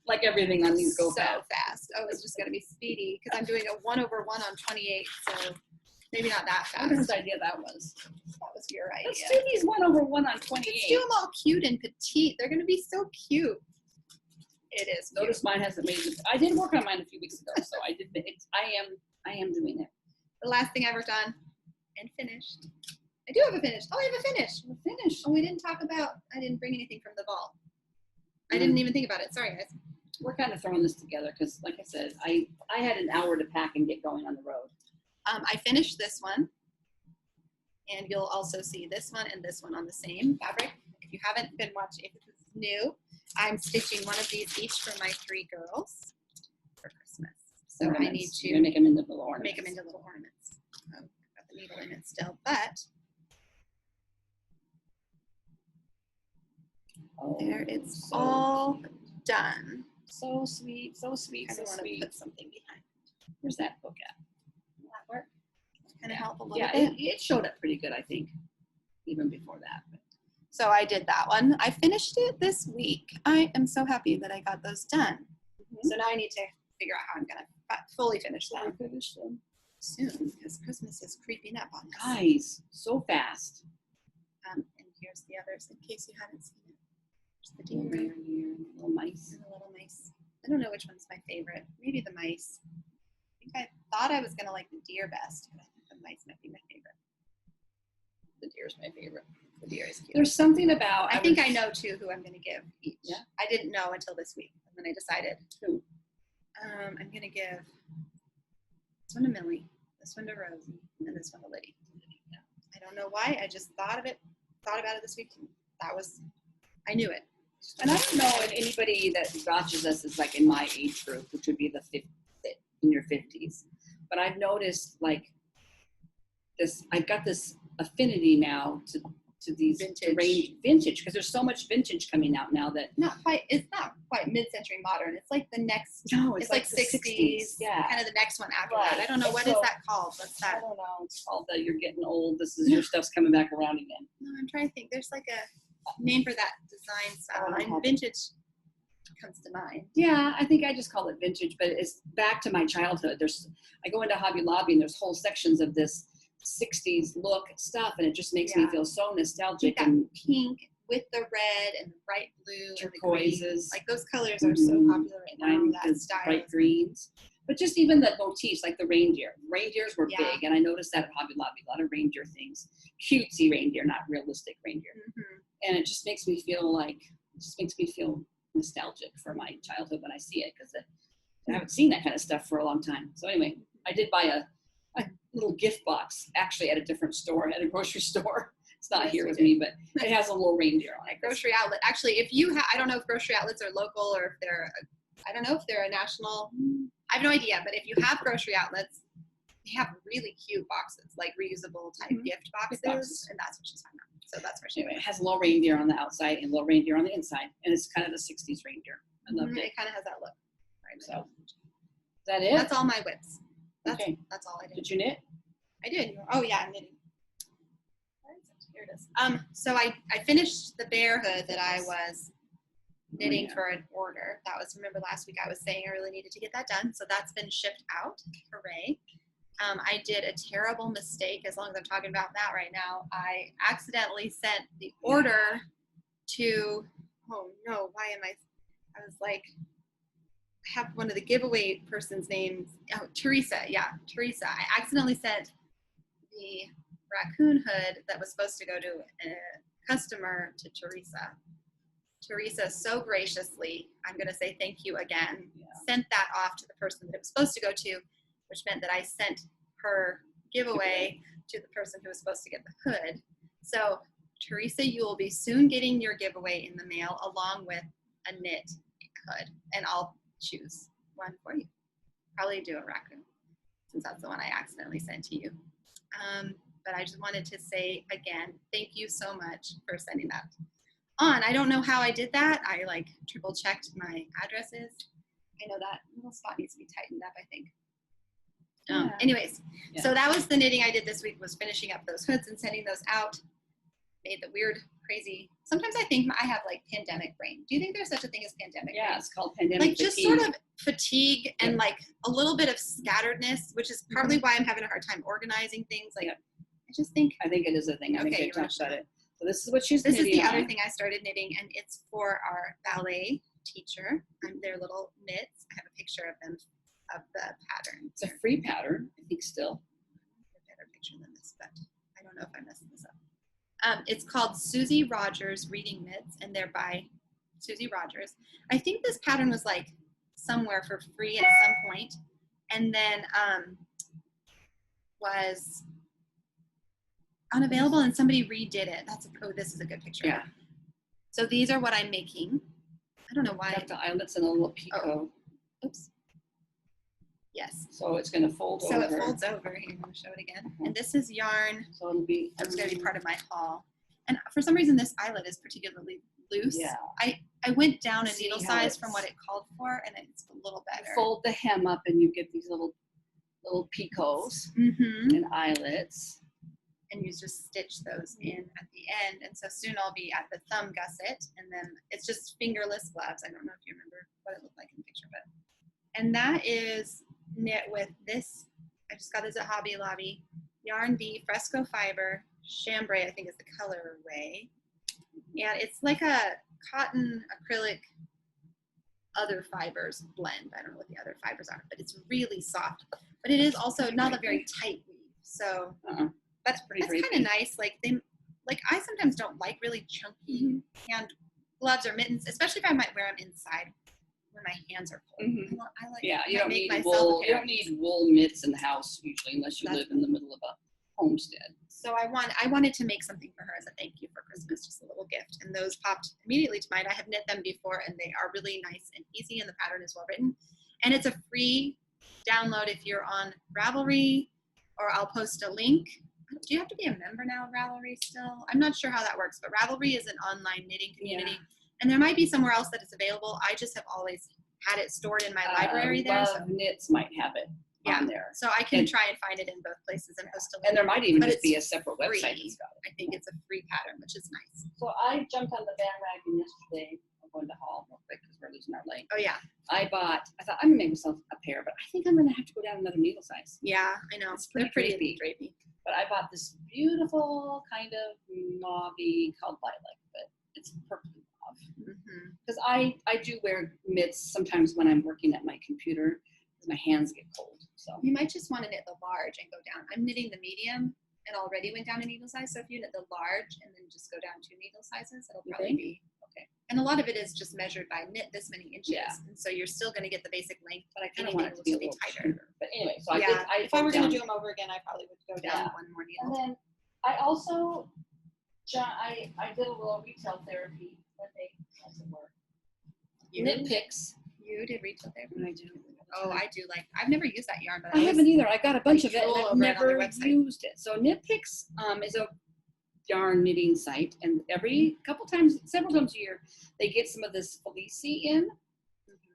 [SPEAKER 2] Like everything on these go
[SPEAKER 1] so
[SPEAKER 2] fast.
[SPEAKER 1] Oh, it's just going to be speedy because I'm doing a 1/1 on 28, so maybe not that
[SPEAKER 2] I wonder
[SPEAKER 1] fast.
[SPEAKER 2] whose idea that was.
[SPEAKER 1] That was your
[SPEAKER 2] Let's
[SPEAKER 1] idea.
[SPEAKER 2] do these 1/1 on
[SPEAKER 1] Let's
[SPEAKER 2] 28.
[SPEAKER 1] do them all cute and petite. They're going to be so cute. It is. Cute.
[SPEAKER 2] Notice mine hasn't made it. I did work on mine a few weeks ago, so I did. I am doing it.
[SPEAKER 1] The last thing I worked on and finished. I do have a finish. Oh, I have a finish.
[SPEAKER 2] We're finished.
[SPEAKER 1] Oh, we didn't talk about. I didn't bring anything from the vault. I didn't even think about it. Sorry, guys.
[SPEAKER 2] we're kind of throwing this together because, like I said, I had an hour to pack and get going on the road.
[SPEAKER 1] I finished this one, and you'll also see this one and this one on the same fabric. If you haven't been watching, if this is new, I'm stitching one of these each for my 3 girls for Christmas. So
[SPEAKER 2] Ornaments.
[SPEAKER 1] I need to
[SPEAKER 2] You're gonna make them into little ornaments.
[SPEAKER 1] make them into little ornaments. I've got the needle in it still, but there it's
[SPEAKER 2] so
[SPEAKER 1] all
[SPEAKER 2] cute.
[SPEAKER 1] done.
[SPEAKER 2] So sweet, so sweet,
[SPEAKER 1] I
[SPEAKER 2] so
[SPEAKER 1] want to
[SPEAKER 2] sweet.
[SPEAKER 1] put something behind.
[SPEAKER 2] Where's that book at?
[SPEAKER 1] Will that work? Kind of help a little
[SPEAKER 2] Yeah,
[SPEAKER 1] bit.
[SPEAKER 2] it showed up pretty good, I think, even before that. But
[SPEAKER 1] So I did that one. I finished it this week. I am so happy that I got those done. So now I need to figure out how I'm going to fully finish them soon because Christmas is creeping up on us.
[SPEAKER 2] Guys, so fast.
[SPEAKER 1] And here's the others in case you haven't seen it. There's the
[SPEAKER 2] Little
[SPEAKER 1] deer
[SPEAKER 2] reindeer, little mice.
[SPEAKER 1] and the little mice. I don't know which one's my favorite. Maybe the mice. I think I thought I was going to like the deer best, but I think the mice might be my favorite.
[SPEAKER 2] The deer's my favorite.
[SPEAKER 1] The deer is cute.
[SPEAKER 2] There's something about.
[SPEAKER 1] I think I know too who I'm going to give each.
[SPEAKER 2] Yeah.
[SPEAKER 1] I didn't know until this week, and then I decided.
[SPEAKER 2] Who?
[SPEAKER 1] I'm going to give this one to Millie, this one to Rosie, and this one to Liddy.
[SPEAKER 2] Yeah.
[SPEAKER 1] I don't know why. I just thought about it this week. And that was, I knew it.
[SPEAKER 2] And I don't know if anybody that watches us is like in my age group, which would be in your 50s. But I've noticed like this. I've got this affinity now to these vintage because there's so much vintage coming out now that
[SPEAKER 1] It's not quite mid-century modern. It's like the next.
[SPEAKER 2] No,
[SPEAKER 1] it's like
[SPEAKER 2] the
[SPEAKER 1] 60s.
[SPEAKER 2] Yeah.
[SPEAKER 1] Kind of the next one after
[SPEAKER 2] Right.
[SPEAKER 1] that. I don't know
[SPEAKER 2] And
[SPEAKER 1] what
[SPEAKER 2] so-
[SPEAKER 1] is that called. What's
[SPEAKER 2] I
[SPEAKER 1] that?
[SPEAKER 2] don't know. It's called that you're getting old. This is your stuff's coming back around again.
[SPEAKER 1] No, I'm trying to think. There's like a name for that design style.
[SPEAKER 2] I don't
[SPEAKER 1] And
[SPEAKER 2] have it.
[SPEAKER 1] vintage comes to mind.
[SPEAKER 2] Yeah, I think I just call it vintage, but it's back to my childhood. I go into Hobby Lobby and there's whole sections of this 60s look stuff, and it just makes me
[SPEAKER 1] Yeah.
[SPEAKER 2] feel so
[SPEAKER 1] Like
[SPEAKER 2] nostalgic
[SPEAKER 1] that
[SPEAKER 2] and
[SPEAKER 1] pink with the red and the bright blue and the green.
[SPEAKER 2] turquoises.
[SPEAKER 1] Like those colors are so
[SPEAKER 2] Mhm.
[SPEAKER 1] popular right now.
[SPEAKER 2] and
[SPEAKER 1] That
[SPEAKER 2] the
[SPEAKER 1] style.
[SPEAKER 2] bright greens. But just even the motifs, like the reindeer. Reindeers were
[SPEAKER 1] Yeah.
[SPEAKER 2] big, and I noticed that at Hobby Lobby, a lot of reindeer things. Cutesy reindeer, not realistic reindeer.
[SPEAKER 1] Mhm.
[SPEAKER 2] And it just makes me feel nostalgic for my childhood when I see it, because I haven't seen that kind of stuff for a long time. So anyway, I did buy a little gift box, actually at a different store, at a grocery store. It's not
[SPEAKER 1] Yes,
[SPEAKER 2] here
[SPEAKER 1] you
[SPEAKER 2] with
[SPEAKER 1] did.
[SPEAKER 2] me, but it has a little reindeer on it.
[SPEAKER 1] Grocery outlet. Actually, if you I don't know if grocery outlets are local or if they're, I don't know if they're a national, I have no idea, but if you have grocery outlets, they have really cute boxes, like reusable type
[SPEAKER 2] Mhm.
[SPEAKER 1] gift boxes,
[SPEAKER 2] boxes.
[SPEAKER 1] and that's what she's talking about. So that's where she
[SPEAKER 2] Anyway,
[SPEAKER 1] went.
[SPEAKER 2] it has a little reindeer on the outside and a little reindeer on the inside, and it's kind of the 60s reindeer. I loved it.
[SPEAKER 1] It kind of has that look. Right.
[SPEAKER 2] So, is that it?
[SPEAKER 1] That's all my whips.
[SPEAKER 2] Okay.
[SPEAKER 1] That's all I did.
[SPEAKER 2] Did you knit?
[SPEAKER 1] I did. Oh yeah, I'm knitting. Where is it? Here it is. So I finished the bear hood that I was knitting
[SPEAKER 2] yeah.
[SPEAKER 1] for an order. That was, remember last week I was saying I really needed to get that done. So that's been shipped out. Hooray. I did a terrible mistake, as long as I'm talking about that right now. I accidentally sent the order to, oh no, why am I was like, I have one of the giveaway person's names, oh, Teresa, yeah, Teresa. I accidentally sent the raccoon hood that was supposed to go to a customer to Teresa. Teresa so graciously, I'm going to say thank you again, sent that off to the person that it was supposed to go to, which meant that I sent her giveaway to the person who was supposed to get the hood. So Teresa, you will be soon getting your giveaway in the mail along with a knit hood, and I'll choose one for you. Probably do a raccoon, since that's the one I accidentally sent to you. But I just wanted to say again, thank you so much for sending that on. I don't know how I did that. I like triple checked my addresses. I know that little spot needs to be tightened up, I think. Anyways, so that was the knitting I did this week, was finishing up those hoods and sending those out. Made the weird, crazy, sometimes I think I have like pandemic brain. Do you think there's such a thing as pandemic brain?
[SPEAKER 2] Yeah, it's called pandemic
[SPEAKER 1] Like just
[SPEAKER 2] fatigue.
[SPEAKER 1] sort of fatigue and like a little bit of scatteredness, which is partly why I'm having a hard time organizing things. Like I just think.
[SPEAKER 2] I think it is a thing. I think
[SPEAKER 1] Okay,
[SPEAKER 2] they
[SPEAKER 1] you wanna
[SPEAKER 2] talked about
[SPEAKER 1] show
[SPEAKER 2] it. So this is what she's
[SPEAKER 1] This is
[SPEAKER 2] knitting
[SPEAKER 1] the other
[SPEAKER 2] on.
[SPEAKER 1] thing I started knitting, and it's for our ballet teacher. Their little mitts. I have a picture of them, of the pattern.
[SPEAKER 2] It's a free pattern, I think still.
[SPEAKER 1] A better picture than this, but I don't know if I'm messing this up. It's called Susie Rogers Reading Mitts, and they're by Susie Rogers. I think this pattern was like somewhere for free at some point, and then was unavailable, and somebody redid it. Oh, this is a good picture.
[SPEAKER 2] Yeah.
[SPEAKER 1] So these are what I'm making. I don't know why.
[SPEAKER 2] Got the eyelets and a little picot.
[SPEAKER 1] Oh. Oops. Yes.
[SPEAKER 2] So it's going to fold over.
[SPEAKER 1] So it folds over. Here, I'm going to show it again. And this is yarn.
[SPEAKER 2] So it'll be.
[SPEAKER 1] That's going to be part of my haul. And for some reason, this eyelet is particularly loose.
[SPEAKER 2] Yeah.
[SPEAKER 1] I went down a
[SPEAKER 2] See
[SPEAKER 1] needle
[SPEAKER 2] how
[SPEAKER 1] size from what it called for, and it's a little
[SPEAKER 2] You
[SPEAKER 1] better.
[SPEAKER 2] fold the hem up and you get these little picots
[SPEAKER 1] Mm-hmm.
[SPEAKER 2] and eyelets.
[SPEAKER 1] And you just stitch those in at the end. And so soon I'll be at the thumb gusset, and then it's just fingerless gloves. I don't know if you remember what it looked like in the picture, but. And that is knit with this. I just got this at Hobby Lobby. Yarn B, Fresco Fiber, Chambray, I think is the colorway. And it's like a cotton acrylic other fibers blend. I don't know what the other fibers are, but it's really soft. But it is also not a very tight weave. So that's
[SPEAKER 2] pretty
[SPEAKER 1] kind of nice. Like I sometimes don't like really chunky hand gloves or mittens, especially if I might wear them inside when my hands are cold. I like.
[SPEAKER 2] Yeah, you
[SPEAKER 1] might
[SPEAKER 2] don't
[SPEAKER 1] make
[SPEAKER 2] need
[SPEAKER 1] myself
[SPEAKER 2] wool.
[SPEAKER 1] a
[SPEAKER 2] You
[SPEAKER 1] pair
[SPEAKER 2] don't
[SPEAKER 1] of
[SPEAKER 2] need
[SPEAKER 1] these.
[SPEAKER 2] wool mitts in the house usually, unless you
[SPEAKER 1] That's
[SPEAKER 2] live in the middle of a homestead.
[SPEAKER 1] So I wanted to make something for her as a thank you for Christmas, just a little gift. And those popped immediately to mind. I have knit them before, and they are really nice and easy, and the pattern is well written. And it's a free download if you're on Ravelry, or I'll post a link. Do you have to be a member now of Ravelry still? I'm not sure how that works, but Ravelry is an online knitting community. And there might be somewhere else that it's available. I just have always had it stored in my library there. So,
[SPEAKER 2] Love Knits might have it on there.
[SPEAKER 1] so I can try and find it in both places and post a link.
[SPEAKER 2] And there might even
[SPEAKER 1] But
[SPEAKER 2] just be a
[SPEAKER 1] it's
[SPEAKER 2] separate
[SPEAKER 1] free.
[SPEAKER 2] website that's got it.
[SPEAKER 1] I think it's a free pattern, which is nice.
[SPEAKER 2] So I jumped on the bandwagon yesterday. I'm going to haul real quick because we're losing our light.
[SPEAKER 1] Oh yeah.
[SPEAKER 2] I thought I'm gonna make myself a pair, but I think I'm gonna have to go down another needle size.
[SPEAKER 1] Yeah, I know.
[SPEAKER 2] It's pretty
[SPEAKER 1] They're
[SPEAKER 2] drapey. But I bought this beautiful kind of mauvey called lilac, but it's purpley mauve. Because I do wear mitts sometimes when I'm working at my computer because my hands get cold. So
[SPEAKER 1] You might just want to knit the large and go down. I'm knitting the medium and already went down a needle size. So if you knit the large and then just go down 2 needle sizes, it'll
[SPEAKER 2] You
[SPEAKER 1] probably
[SPEAKER 2] think?
[SPEAKER 1] be okay. And a lot of it is just measured by knit this many inches.
[SPEAKER 2] Yeah.
[SPEAKER 1] And so you're still going to get the basic length,
[SPEAKER 2] but I kind of
[SPEAKER 1] anything
[SPEAKER 2] want it to be a
[SPEAKER 1] will
[SPEAKER 2] little
[SPEAKER 1] tighter.
[SPEAKER 2] tighter. But anyway, so
[SPEAKER 1] Yeah. If I were going to do
[SPEAKER 2] down.
[SPEAKER 1] them over again, I probably would go down one more
[SPEAKER 2] And
[SPEAKER 1] needle.
[SPEAKER 2] then I also, I did a little retail therapy. As it were.
[SPEAKER 1] You
[SPEAKER 2] Knit picks.
[SPEAKER 1] You did retail therapy?
[SPEAKER 2] I do.
[SPEAKER 1] Oh, I do like. I've never used that yarn, but
[SPEAKER 2] I haven't either. I got a bunch of it,
[SPEAKER 1] drool
[SPEAKER 2] and I've
[SPEAKER 1] over it on their
[SPEAKER 2] never
[SPEAKER 1] website.
[SPEAKER 2] used it. So Knit Picks is a yarn knitting site, and several times a year, they get some of this Felici in.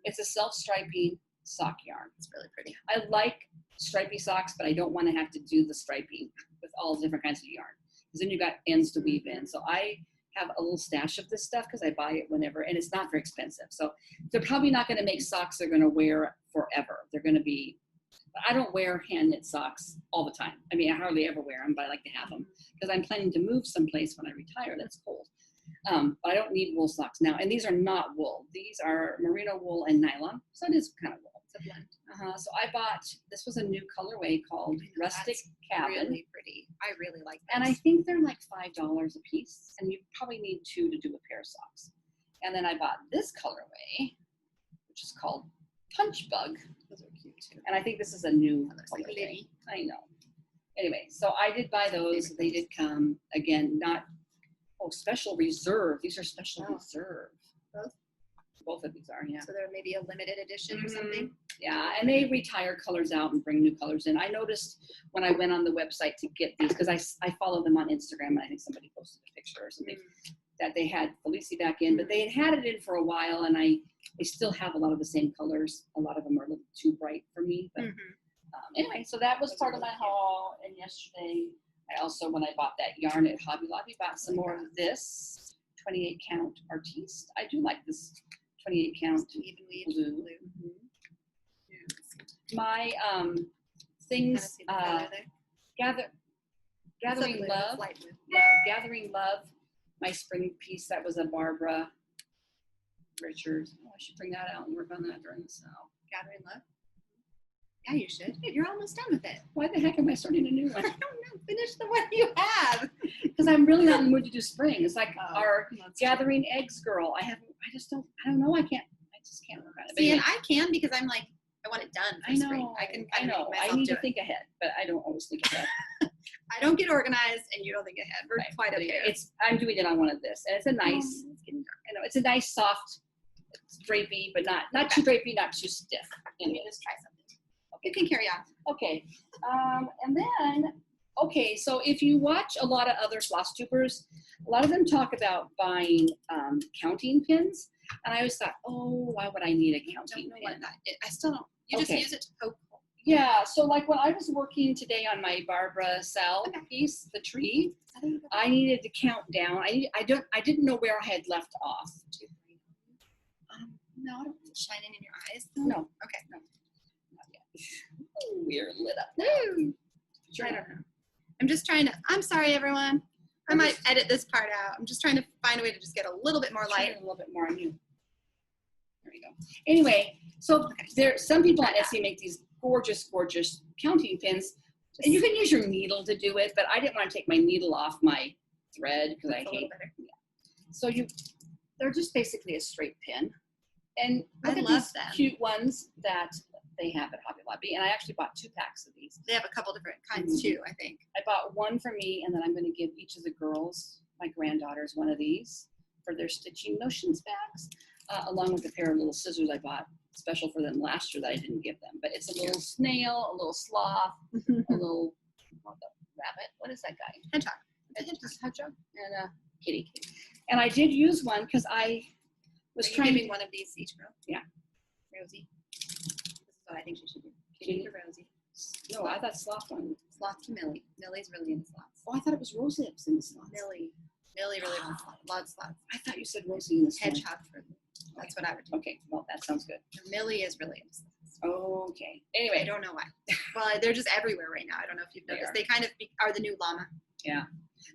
[SPEAKER 2] It's a self-striping sock yarn.
[SPEAKER 1] It's really pretty.
[SPEAKER 2] I like stripy socks, but I don't want to have to do the striping with all different kinds of yarn, because then you got ends to weave in. So I have a little stash of this stuff because I buy it whenever, and it's not very expensive. So they're probably not going to make socks they're going to wear forever. They're going to be, I don't wear hand knit socks all the time. I mean, I hardly ever wear them, but I like to have them because I'm planning to move someplace when I retire that's cold. But I don't need wool socks now. And these are not wool. These are merino wool and nylon. So it is kind of wool.
[SPEAKER 1] It's a blend.
[SPEAKER 2] So I bought, this was a new colorway called Rustic Cabin.
[SPEAKER 1] Really pretty. I really like that.
[SPEAKER 2] And I think they're like $5 a piece. And you probably need 2 to do a pair of socks. And then I bought this colorway, which is called Punch Bug.
[SPEAKER 1] Those are cute too.
[SPEAKER 2] And I think this is a new
[SPEAKER 1] That looks like
[SPEAKER 2] colorway.
[SPEAKER 1] Liddy.
[SPEAKER 2] I know. Anyway, so I did buy those. They did come, again, special reserve. These are special reserve. Both of these are, yeah.
[SPEAKER 1] So they're maybe a limited edition or something.
[SPEAKER 2] Yeah, and they retire colors out and bring new colors in. I noticed when I went on the website to get these, because I follow them on Instagram, and I think somebody posted a picture or something, that they had Felici back in, but they had it in for a while, and they still have a lot of the same colors. A lot of them are a little too bright for me. But anyway, so that was
[SPEAKER 1] Those
[SPEAKER 2] part
[SPEAKER 1] are
[SPEAKER 2] of my
[SPEAKER 1] really
[SPEAKER 2] haul. And yesterday, I also, when I bought that yarn at Hobby Lobby, bought some more of this 28 count Artiste. I do like this 28 count
[SPEAKER 1] Even weave
[SPEAKER 2] blue.
[SPEAKER 1] blue.
[SPEAKER 2] My
[SPEAKER 1] Kinda
[SPEAKER 2] things,
[SPEAKER 1] see the color there.
[SPEAKER 2] Gathering
[SPEAKER 1] It's a blue,
[SPEAKER 2] Love.
[SPEAKER 1] it's light blue.
[SPEAKER 2] Yeah, Gathering Love. My spring piece, that was a Barbara Richards. Oh, I should bring that out and work on that during the sale.
[SPEAKER 1] Gathering Love. Yeah, you should. You're almost done with it.
[SPEAKER 2] Why the heck am I starting a new
[SPEAKER 1] I
[SPEAKER 2] one?
[SPEAKER 1] don't know. Finish the one you have.
[SPEAKER 2] Because I'm really not in the mood to do spring. It's like
[SPEAKER 1] Oh,
[SPEAKER 2] our
[SPEAKER 1] that's true.
[SPEAKER 2] Gathering Eggs girl. I don't know. I just can't work on it. But
[SPEAKER 1] See, and
[SPEAKER 2] anyway,
[SPEAKER 1] I can because I'm like, I want it done for
[SPEAKER 2] I
[SPEAKER 1] spring.
[SPEAKER 2] know.
[SPEAKER 1] I can
[SPEAKER 2] I
[SPEAKER 1] kind of
[SPEAKER 2] know.
[SPEAKER 1] make
[SPEAKER 2] I
[SPEAKER 1] myself
[SPEAKER 2] need
[SPEAKER 1] do
[SPEAKER 2] to
[SPEAKER 1] it.
[SPEAKER 2] think ahead, but I don't always think ahead.
[SPEAKER 1] I don't get organized, and you don't think ahead. We're
[SPEAKER 2] Right.
[SPEAKER 1] quite
[SPEAKER 2] But
[SPEAKER 1] okay.
[SPEAKER 2] anyway, I'm doing it on one of this, and it's a nice.
[SPEAKER 1] It's getting dark.
[SPEAKER 2] You know, it's a nice soft, it's drapey, but not too drapey, not too stiff.
[SPEAKER 1] Let me just try something. You can carry on.
[SPEAKER 2] Okay, and then, okay, so if you watch a lot of other Flosstubers, a lot of them talk about buying counting pins, and I always thought, oh, why would I need a
[SPEAKER 1] I don't
[SPEAKER 2] counting
[SPEAKER 1] know
[SPEAKER 2] pin?
[SPEAKER 1] what that is. I still don't. You just
[SPEAKER 2] Okay.
[SPEAKER 1] use it to poke.
[SPEAKER 2] Yeah, so like when I was working today on my Barbara SAL
[SPEAKER 1] Okay.
[SPEAKER 2] piece, the tree,
[SPEAKER 1] I don't know.
[SPEAKER 2] I needed to count down. I didn't know where I had left off.
[SPEAKER 1] No, I don't. Is it shining in your eyes?
[SPEAKER 2] No.
[SPEAKER 1] Okay.
[SPEAKER 2] No. Not yet. We're lit up.
[SPEAKER 1] No.
[SPEAKER 2] Sure.
[SPEAKER 1] I don't know. I'm just trying to. I'm sorry, everyone. I might edit this part out. I'm just trying to find a way to just get a little bit more light.
[SPEAKER 2] A little bit more on you. There we go. Anyway, so there some people on Etsy make these gorgeous, gorgeous counting pins, and you can use your needle to do it. But I didn't want to take my needle off my thread because I
[SPEAKER 1] That's a little
[SPEAKER 2] hate.
[SPEAKER 1] better.
[SPEAKER 2] Yeah. So they're just basically a straight pin, and look
[SPEAKER 1] I
[SPEAKER 2] at
[SPEAKER 1] love
[SPEAKER 2] these
[SPEAKER 1] them.
[SPEAKER 2] cute ones that they have at Hobby Lobby. And I actually bought 2 packs of these.
[SPEAKER 1] They have a couple different kinds too, I think.
[SPEAKER 2] I bought one for me, and then I'm going to give each of the girls, my granddaughters, one of these for their stitching notions bags, along with a pair of little scissors I bought special for them last year that I didn't give them. But it's a little snail, a little sloth, a little rabbit. What is that guy?
[SPEAKER 1] Hedgehog.
[SPEAKER 2] It's a hedgehog and a kitty. And I did use one because I was
[SPEAKER 1] Are you
[SPEAKER 2] trying
[SPEAKER 1] giving
[SPEAKER 2] to.
[SPEAKER 1] one of these to each girl?
[SPEAKER 2] Yeah.
[SPEAKER 1] Rosie. This is what I think she should do.
[SPEAKER 2] Kitty.
[SPEAKER 1] Kitty to Rosie.
[SPEAKER 2] No, I thought sloth one.
[SPEAKER 1] Sloth to Millie. Millie's really into sloths.
[SPEAKER 2] Oh, I thought it was rose lips in the sloth.
[SPEAKER 1] Millie. Millie really wants sloths. Loves sloths.
[SPEAKER 2] I thought you said Rosie in the sloth.
[SPEAKER 1] Hedgehog for that's what I would do.
[SPEAKER 2] Okay, well, that sounds good.
[SPEAKER 1] Millie is really into sloths.
[SPEAKER 2] Okay.
[SPEAKER 1] I
[SPEAKER 2] Anyway,
[SPEAKER 1] don't know why. Well, they're just everywhere right now. I don't know if you've
[SPEAKER 2] They
[SPEAKER 1] noticed.
[SPEAKER 2] are.
[SPEAKER 1] They kind of are the new llama.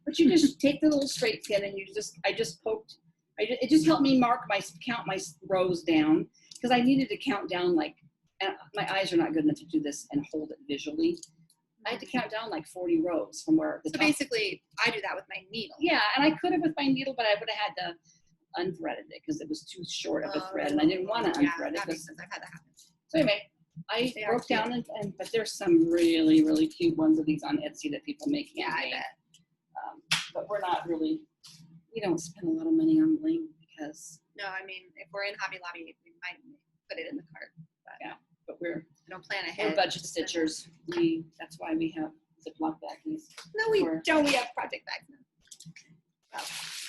[SPEAKER 2] but you just take the little straight pin and I just poked. It just helped me count my rows down because I needed to count down and my eyes are not good enough to do this and hold it visually. I had to count down like 40 rows from where the
[SPEAKER 1] So
[SPEAKER 2] top.
[SPEAKER 1] basically, I do that with my needle.
[SPEAKER 2] Yeah, and I could have with my needle, but I would have had to unthreaded it because it was too short of a thread, and I didn't want to
[SPEAKER 1] Yeah,
[SPEAKER 2] unthread it.
[SPEAKER 1] that makes
[SPEAKER 2] 'cause-
[SPEAKER 1] sense. I've had that happen.
[SPEAKER 2] So anyway, I
[SPEAKER 1] They are
[SPEAKER 2] broke down but there's some really, really cute ones of these on Etsy that people make.
[SPEAKER 1] Yeah, I
[SPEAKER 2] handmade.
[SPEAKER 1] bet.
[SPEAKER 2] But we're not really, we don't spend a lot of money on bling because,
[SPEAKER 1] No, I mean, if we're in Hobby Lobby, we might put it in the cart.
[SPEAKER 2] but we're
[SPEAKER 1] I don't plan ahead.
[SPEAKER 2] budget stitchers. That's why we have Ziploc baggies.
[SPEAKER 1] No, we
[SPEAKER 2] Or-
[SPEAKER 1] don't. We have project bags now.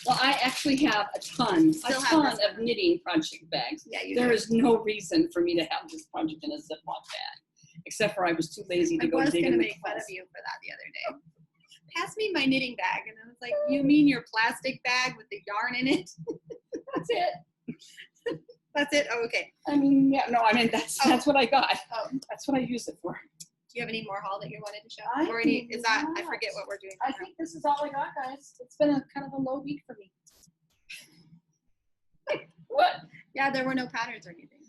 [SPEAKER 2] Well, I actually have a ton
[SPEAKER 1] Still have this
[SPEAKER 2] of knitting project bags.
[SPEAKER 1] Yeah, you
[SPEAKER 2] There
[SPEAKER 1] do.
[SPEAKER 2] is no reason for me to have this project in a Ziploc bag, except for I was too lazy to
[SPEAKER 1] I
[SPEAKER 2] go
[SPEAKER 1] was
[SPEAKER 2] dig
[SPEAKER 1] going
[SPEAKER 2] in
[SPEAKER 1] to
[SPEAKER 2] the
[SPEAKER 1] make fun of
[SPEAKER 2] closet.
[SPEAKER 1] you for that the other day. Pass me my knitting bag. And I was like, you mean your plastic bag with the yarn in it?
[SPEAKER 2] That's it.
[SPEAKER 1] That's it? Oh, okay.
[SPEAKER 2] I mean, yeah, no, I mean, that's what I got.
[SPEAKER 1] Oh, do
[SPEAKER 2] That's what I use it for.
[SPEAKER 1] you have any more haul that you wanted to show?
[SPEAKER 2] I
[SPEAKER 1] Or any,
[SPEAKER 2] do
[SPEAKER 1] is that, I
[SPEAKER 2] not.
[SPEAKER 1] forget what we're doing.
[SPEAKER 2] I
[SPEAKER 1] now.
[SPEAKER 2] think this is all I got, guys. It's been a kind of a low week for me. What?
[SPEAKER 1] Yeah, there were no patterns or anything.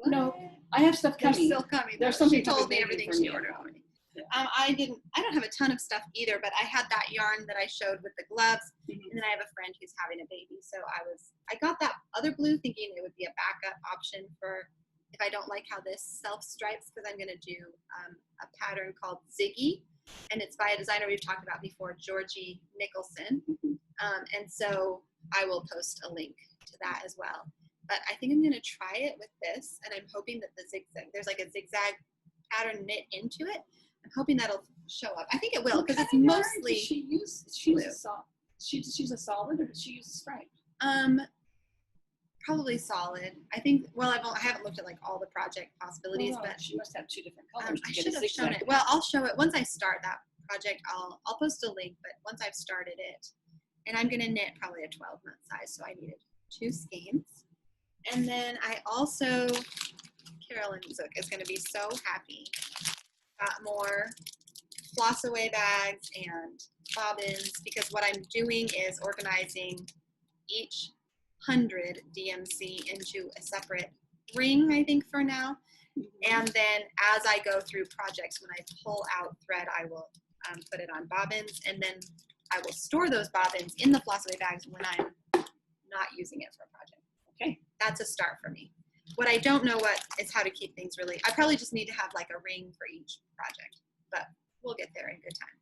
[SPEAKER 2] No, I have stuff
[SPEAKER 1] They're
[SPEAKER 2] coming.
[SPEAKER 1] still coming.
[SPEAKER 2] There's
[SPEAKER 1] though. She
[SPEAKER 2] something
[SPEAKER 1] told me
[SPEAKER 2] coming
[SPEAKER 1] everything
[SPEAKER 2] for
[SPEAKER 1] she
[SPEAKER 2] me.
[SPEAKER 1] ordered already.
[SPEAKER 2] Yeah.
[SPEAKER 1] I don't have a ton of stuff either, but I had that yarn that I showed with the gloves,
[SPEAKER 2] Mhm.
[SPEAKER 1] and then I have a friend who's having a baby, so I got that other blue thinking it would be a backup option for if I don't like how this self stripes, because I'm gonna do a pattern called Ziggy, and it's by a designer we've talked about before, Georgie Nicholson,
[SPEAKER 2] Mhm.
[SPEAKER 1] and so I will post a link to that as well. But I think I'm gonna try it with this, and I'm hoping that the zigzag, there's like a zigzag pattern knit into it. I'm hoping that'll show up. I think it will, because it's mostly
[SPEAKER 2] She uses a solid, or did she use a stripe?
[SPEAKER 1] probably solid. I think. Well, I haven't looked at like all the project possibilities, but
[SPEAKER 2] she must have 2 different colors
[SPEAKER 1] I
[SPEAKER 2] to get
[SPEAKER 1] should
[SPEAKER 2] a
[SPEAKER 1] have shown
[SPEAKER 2] zigzag.
[SPEAKER 1] it. Well, I'll show it once I start that project. I'll post a link, but once I've started it, and I'm gonna knit probably a 12-month size, so I needed 2 skeins. And then I also, Carolyn Zook is gonna be so happy. Got more floss away bags and bobbins, because what I'm doing is organizing each 100 DMC into a separate ring, I think, for now. And then as I go through projects, when I pull out thread, I will put it on bobbins, and then I will store those bobbins in the floss away bags when I'm not using it for a project.
[SPEAKER 2] Okay.
[SPEAKER 1] That's a start for me. what I don't know is how to keep things really, I probably just need to have like a ring for each project, but we'll get there in good time.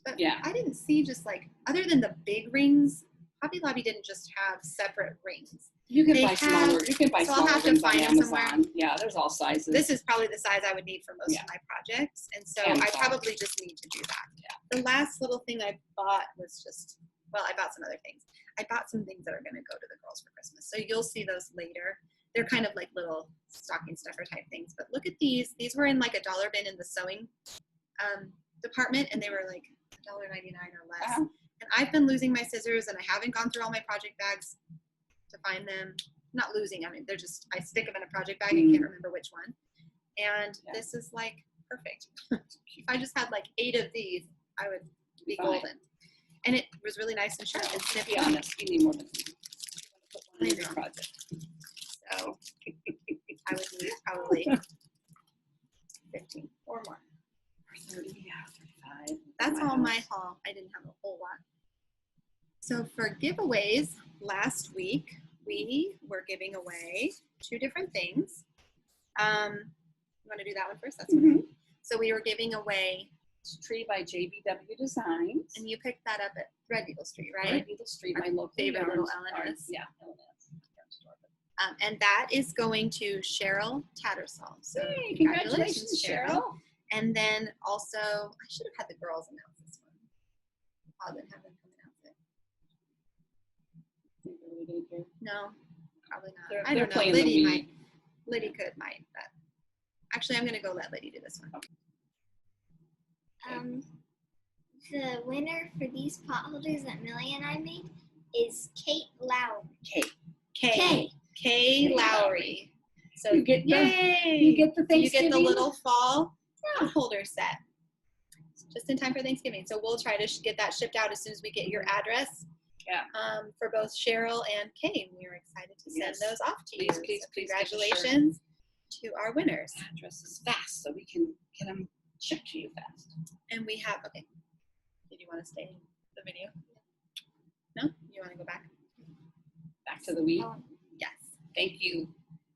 [SPEAKER 1] But
[SPEAKER 2] Yeah.
[SPEAKER 1] I didn't see just like, other than the big rings, Hobby Lobby didn't just have separate rings.
[SPEAKER 2] You can
[SPEAKER 1] They
[SPEAKER 2] buy smaller. You can buy
[SPEAKER 1] so I'll
[SPEAKER 2] smaller
[SPEAKER 1] have to
[SPEAKER 2] rings on
[SPEAKER 1] find them somewhere.
[SPEAKER 2] Amazon. Yeah, there's all sizes.
[SPEAKER 1] This is probably the size I would need for most
[SPEAKER 2] Yeah.
[SPEAKER 1] of my projects. And so
[SPEAKER 2] Amazon.
[SPEAKER 1] I probably just need to do that.
[SPEAKER 2] Yeah.
[SPEAKER 1] The last little thing I bought was just, well, I bought some other things. I bought some things that are going to go to the girls for Christmas. So you'll see those later. They're kind of like little stocking stuffer type things. But look at these. These were in like a dollar bin in the sewing department, and they were like $1.99 or less.
[SPEAKER 2] Uh-huh.
[SPEAKER 1] And I've been losing my scissors, and I haven't gone through all my project bags to find them. Not losing, I mean, they're just, I stick them in a project bag and can't remember which one. And this is like perfect. If I just had like 8 of these, I would be golden. And it was really nice and sharp. And
[SPEAKER 2] To be honest, you need more than one in your project.
[SPEAKER 1] So I would need probably 15 or more.
[SPEAKER 2] 30, yeah, 35.
[SPEAKER 1] That's all my haul. I didn't have a whole lot. So for giveaways, last week we were giving away 2 different things. You want to do that one first? That's okay. So we were giving away
[SPEAKER 2] Tree by JBW Designs.
[SPEAKER 1] And you picked that up at Red Eagle Street, right?
[SPEAKER 2] Red Eagle Street, my local
[SPEAKER 1] favorite little
[SPEAKER 2] yarn
[SPEAKER 1] L&S.
[SPEAKER 2] Yeah, L&S.
[SPEAKER 1] And that is going to Cheryl Tattersall. So
[SPEAKER 2] Hey, congratulations, Cheryl.
[SPEAKER 1] And then also, I should have had the girls announce this one. I didn't have them come announce it. No, probably not. I don't know. Liddy might. Liddy might. But actually, I'm going to go let Liddy do this one.
[SPEAKER 3] The winner for these pot holders that Millie and I made is Kate Lowry.
[SPEAKER 1] Kay Lowry. So
[SPEAKER 2] you get
[SPEAKER 1] yay!
[SPEAKER 2] the Thanksgiving.
[SPEAKER 1] You get the little fall pot holder set. Just in time for Thanksgiving. So we'll try to get that shipped out as soon as we get your address.
[SPEAKER 2] Yeah.
[SPEAKER 1] For both Cheryl and Kay. We are excited to send those off to you.
[SPEAKER 2] Please,
[SPEAKER 1] congratulations to our winners.
[SPEAKER 2] Addresses fast so we can get them shipped to you fast.
[SPEAKER 1] And we have, okay. Did you want to stay in the video? No? You want to go back?
[SPEAKER 2] Back to the week?
[SPEAKER 1] Yes.
[SPEAKER 2] Thank you.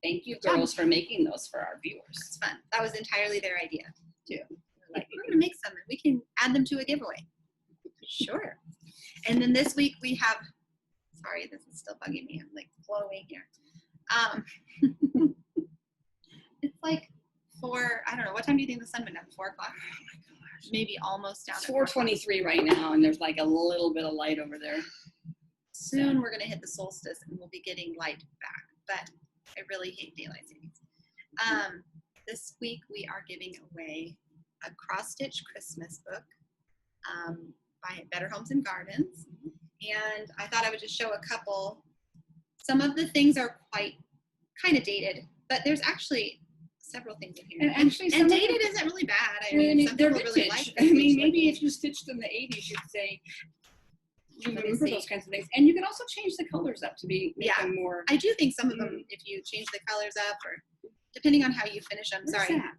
[SPEAKER 2] Thank you, girls, for making those for our viewers.
[SPEAKER 1] It's fun. That was entirely their idea, too. We're like, we're going to make some and we can add them to a giveaway. Sure. And then this week we have, sorry, this is still bugging me. I'm like flowing here. It's like 4, I don't know. What time do you think the sun went down? 4 o'clock? Oh my gosh. Maybe almost down.
[SPEAKER 2] It's 4:23 right now, and there's like a little bit of light over there.
[SPEAKER 1] Soon we're going to hit the solstice and we'll be getting light back. But I really hate daylight savings. This week we are giving away a cross-stitch Christmas book by Better Homes and Gardens. And I thought I would just show a couple. Some of the things are kind of dated, but there's actually several things in here. And dated isn't really bad. I mean, some people really like
[SPEAKER 2] I mean, maybe if you stitched in the 80s, you'd say you remember those kinds of things. And you can also change the colors up to make them more.
[SPEAKER 1] I do think some of them, if you change the colors up or depending on how you finish them.
[SPEAKER 2] Where's
[SPEAKER 1] sorry.
[SPEAKER 2] That?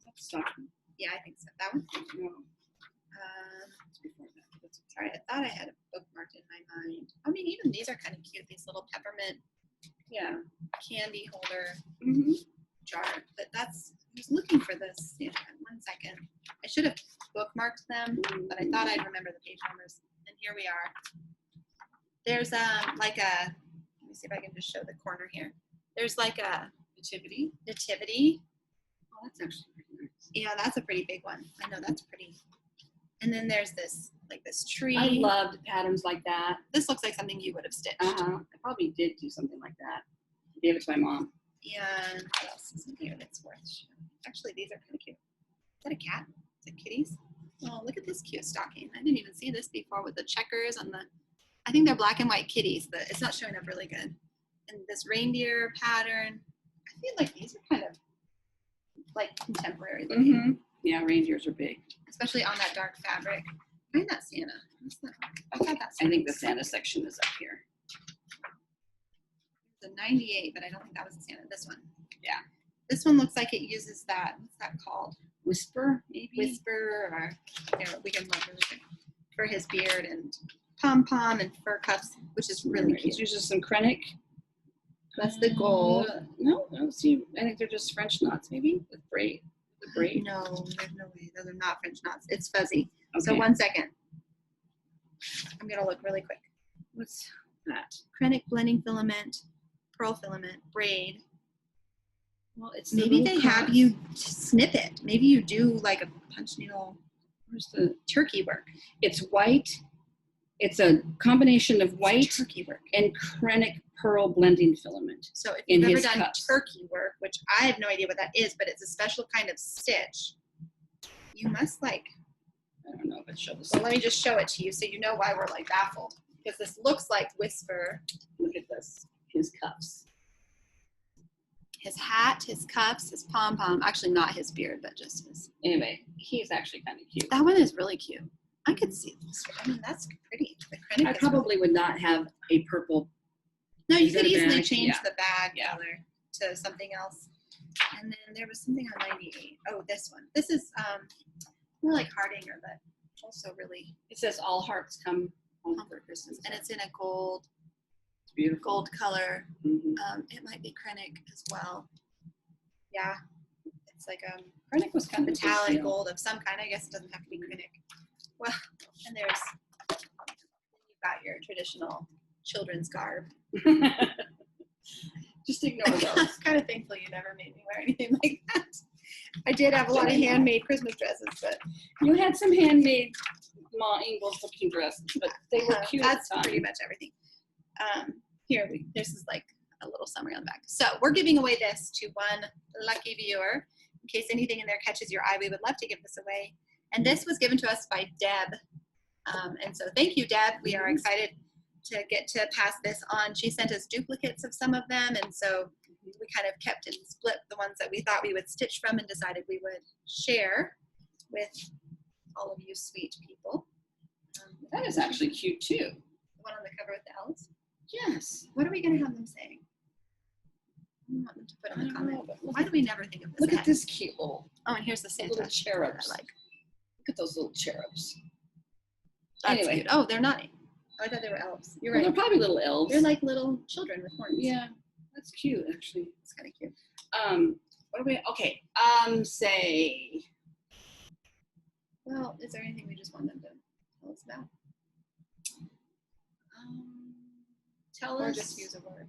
[SPEAKER 2] That's stocking.
[SPEAKER 1] Yeah, I think so. That one?
[SPEAKER 2] No.
[SPEAKER 1] Sorry, I thought I had a bookmark in my mind. I mean, even these are kind of cute. These little peppermint candy holder jar. But I was looking for this. Yeah, 1 second. I should have bookmarked them, but I thought I'd remember the page numbers. And here we are. There's like a, let me see if I can just show the corner here. There's like a nativity.
[SPEAKER 2] Oh, that's actually pretty nice.
[SPEAKER 1] Yeah, that's a pretty big one. I know that's pretty. And then there's this, like this tree.
[SPEAKER 2] I loved patterns like that.
[SPEAKER 1] This looks like something you would have stitched.
[SPEAKER 2] I probably did do something like that. I gave it to my mom.
[SPEAKER 1] And what else is in here that's worth showing? Actually, these are kind of cute. Is that a cat? Is it kitties? Oh, look at this cute stocking. I didn't even see this before with the checkers on the, I think they're black and white kitties, but it's not showing up really good. And this reindeer pattern. I feel like these are kind of like contemporary looking.
[SPEAKER 2] Yeah, reindeers are big.
[SPEAKER 1] Especially on that dark fabric. Find that Santa. What's that? I thought that's
[SPEAKER 2] I think the Santa section is up here.
[SPEAKER 1] The 98, but I don't think that was a Santa. This one.
[SPEAKER 2] Yeah.
[SPEAKER 1] This one looks like it uses that. What's that called?
[SPEAKER 2] Whisper, maybe?
[SPEAKER 1] Whisper, or here, we can look really quick. For his beard and pom-pom and fur cuffs, which is really cute.
[SPEAKER 2] It uses some Krennic
[SPEAKER 1] That's the goal.
[SPEAKER 2] No, I don't see. I think they're just French knots, maybe with braid. The braid.
[SPEAKER 1] No, there's no way. Those are not French knots. It's fuzzy.
[SPEAKER 2] Okay.
[SPEAKER 1] So 1 second. I'm gonna look really quick.
[SPEAKER 2] What's that?
[SPEAKER 1] Krennic blending filament, pearl filament, braid.
[SPEAKER 2] Well, it's
[SPEAKER 1] Maybe they have you snip it. Maybe you do like a punch needle.
[SPEAKER 2] Where's the
[SPEAKER 1] turkey work?
[SPEAKER 2] It's white. It's a combination of white
[SPEAKER 1] turkey work
[SPEAKER 2] and Krennic pearl blending filament.
[SPEAKER 1] So if
[SPEAKER 2] in
[SPEAKER 1] you've ever
[SPEAKER 2] his
[SPEAKER 1] done
[SPEAKER 2] cups.
[SPEAKER 1] turkey work, which I have no idea what that is, but it's a special kind of stitch, you must like.
[SPEAKER 2] I don't know if it shows.
[SPEAKER 1] Well, let me just show it to you so you know why we're like baffled. Because this looks like Whisper.
[SPEAKER 2] Look at this. His cuffs.
[SPEAKER 1] His hat, his cuffs, his pom-pom. Actually, not his beard, but just his.
[SPEAKER 2] Anyway, he's actually kind of cute.
[SPEAKER 1] That one is really cute. I could see this. I mean, that's pretty. The Krennic
[SPEAKER 2] I
[SPEAKER 1] is
[SPEAKER 2] probably would not have a purple.
[SPEAKER 1] No, you
[SPEAKER 2] Is
[SPEAKER 1] could
[SPEAKER 2] it a
[SPEAKER 1] easily
[SPEAKER 2] bag?
[SPEAKER 1] change
[SPEAKER 2] Yeah.
[SPEAKER 1] the bag
[SPEAKER 2] Yeah.
[SPEAKER 1] color to something else. And then there was something on 98. Oh, this one. This is more like Hardinger, but also really
[SPEAKER 2] It says all hearts come home
[SPEAKER 1] home
[SPEAKER 2] for Christmas.
[SPEAKER 1] and it's in a gold
[SPEAKER 2] It's beautiful.
[SPEAKER 1] gold color.
[SPEAKER 2] Mm-hmm.
[SPEAKER 1] It might be Krennic as well. Yeah, it's like
[SPEAKER 2] Krennic was kind of a big
[SPEAKER 1] metallic
[SPEAKER 2] deal.
[SPEAKER 1] gold of some kind. I guess it doesn't have to be Krennic. Well, and there's you've got your traditional children's garb.
[SPEAKER 2] Just ignore
[SPEAKER 1] I'm
[SPEAKER 2] those.
[SPEAKER 1] kind of thankful you never made me wear anything like that. I did have a lot of handmade Christmas dresses, but
[SPEAKER 2] You had some handmade Ma Ingalls looking dresses, but they were cute.
[SPEAKER 1] that's
[SPEAKER 2] at the
[SPEAKER 1] pretty
[SPEAKER 2] time.
[SPEAKER 1] much everything. This is like a little summary on the back. So we're giving away this to one lucky viewer. In case anything in there catches your eye, we would love to give this away. And this was given to us by Deb. And so thank you, Deb. We are excited to get to pass this on. She sent us duplicates of some of them. And so we kind of kept and split the ones that we thought we would stitch from and decided we would share with all of you sweet people.
[SPEAKER 2] That is actually cute too.
[SPEAKER 1] The one on the cover with the L's.
[SPEAKER 2] Yes.
[SPEAKER 1] What are we going to have them say? I want them to put in the comment. Why do we never think of this?
[SPEAKER 2] Look at
[SPEAKER 1] ahead?
[SPEAKER 2] this cute little
[SPEAKER 1] Oh, and here's the Santa.
[SPEAKER 2] little cherubs.
[SPEAKER 1] I like.
[SPEAKER 2] Look at those little cherubs.
[SPEAKER 1] That's
[SPEAKER 2] Anyway.
[SPEAKER 1] cute. Oh, they're not. Oh, I thought they were elves. You're
[SPEAKER 2] Well,
[SPEAKER 1] right.
[SPEAKER 2] they're probably little elves.
[SPEAKER 1] They're like little children with horns.
[SPEAKER 2] Yeah, that's cute actually.
[SPEAKER 1] It's kind of cute.
[SPEAKER 2] What are we? Okay. Say.
[SPEAKER 1] Well, is there anything we just want them to tell us about?
[SPEAKER 2] Tell
[SPEAKER 1] Or
[SPEAKER 2] us.
[SPEAKER 1] just use a word?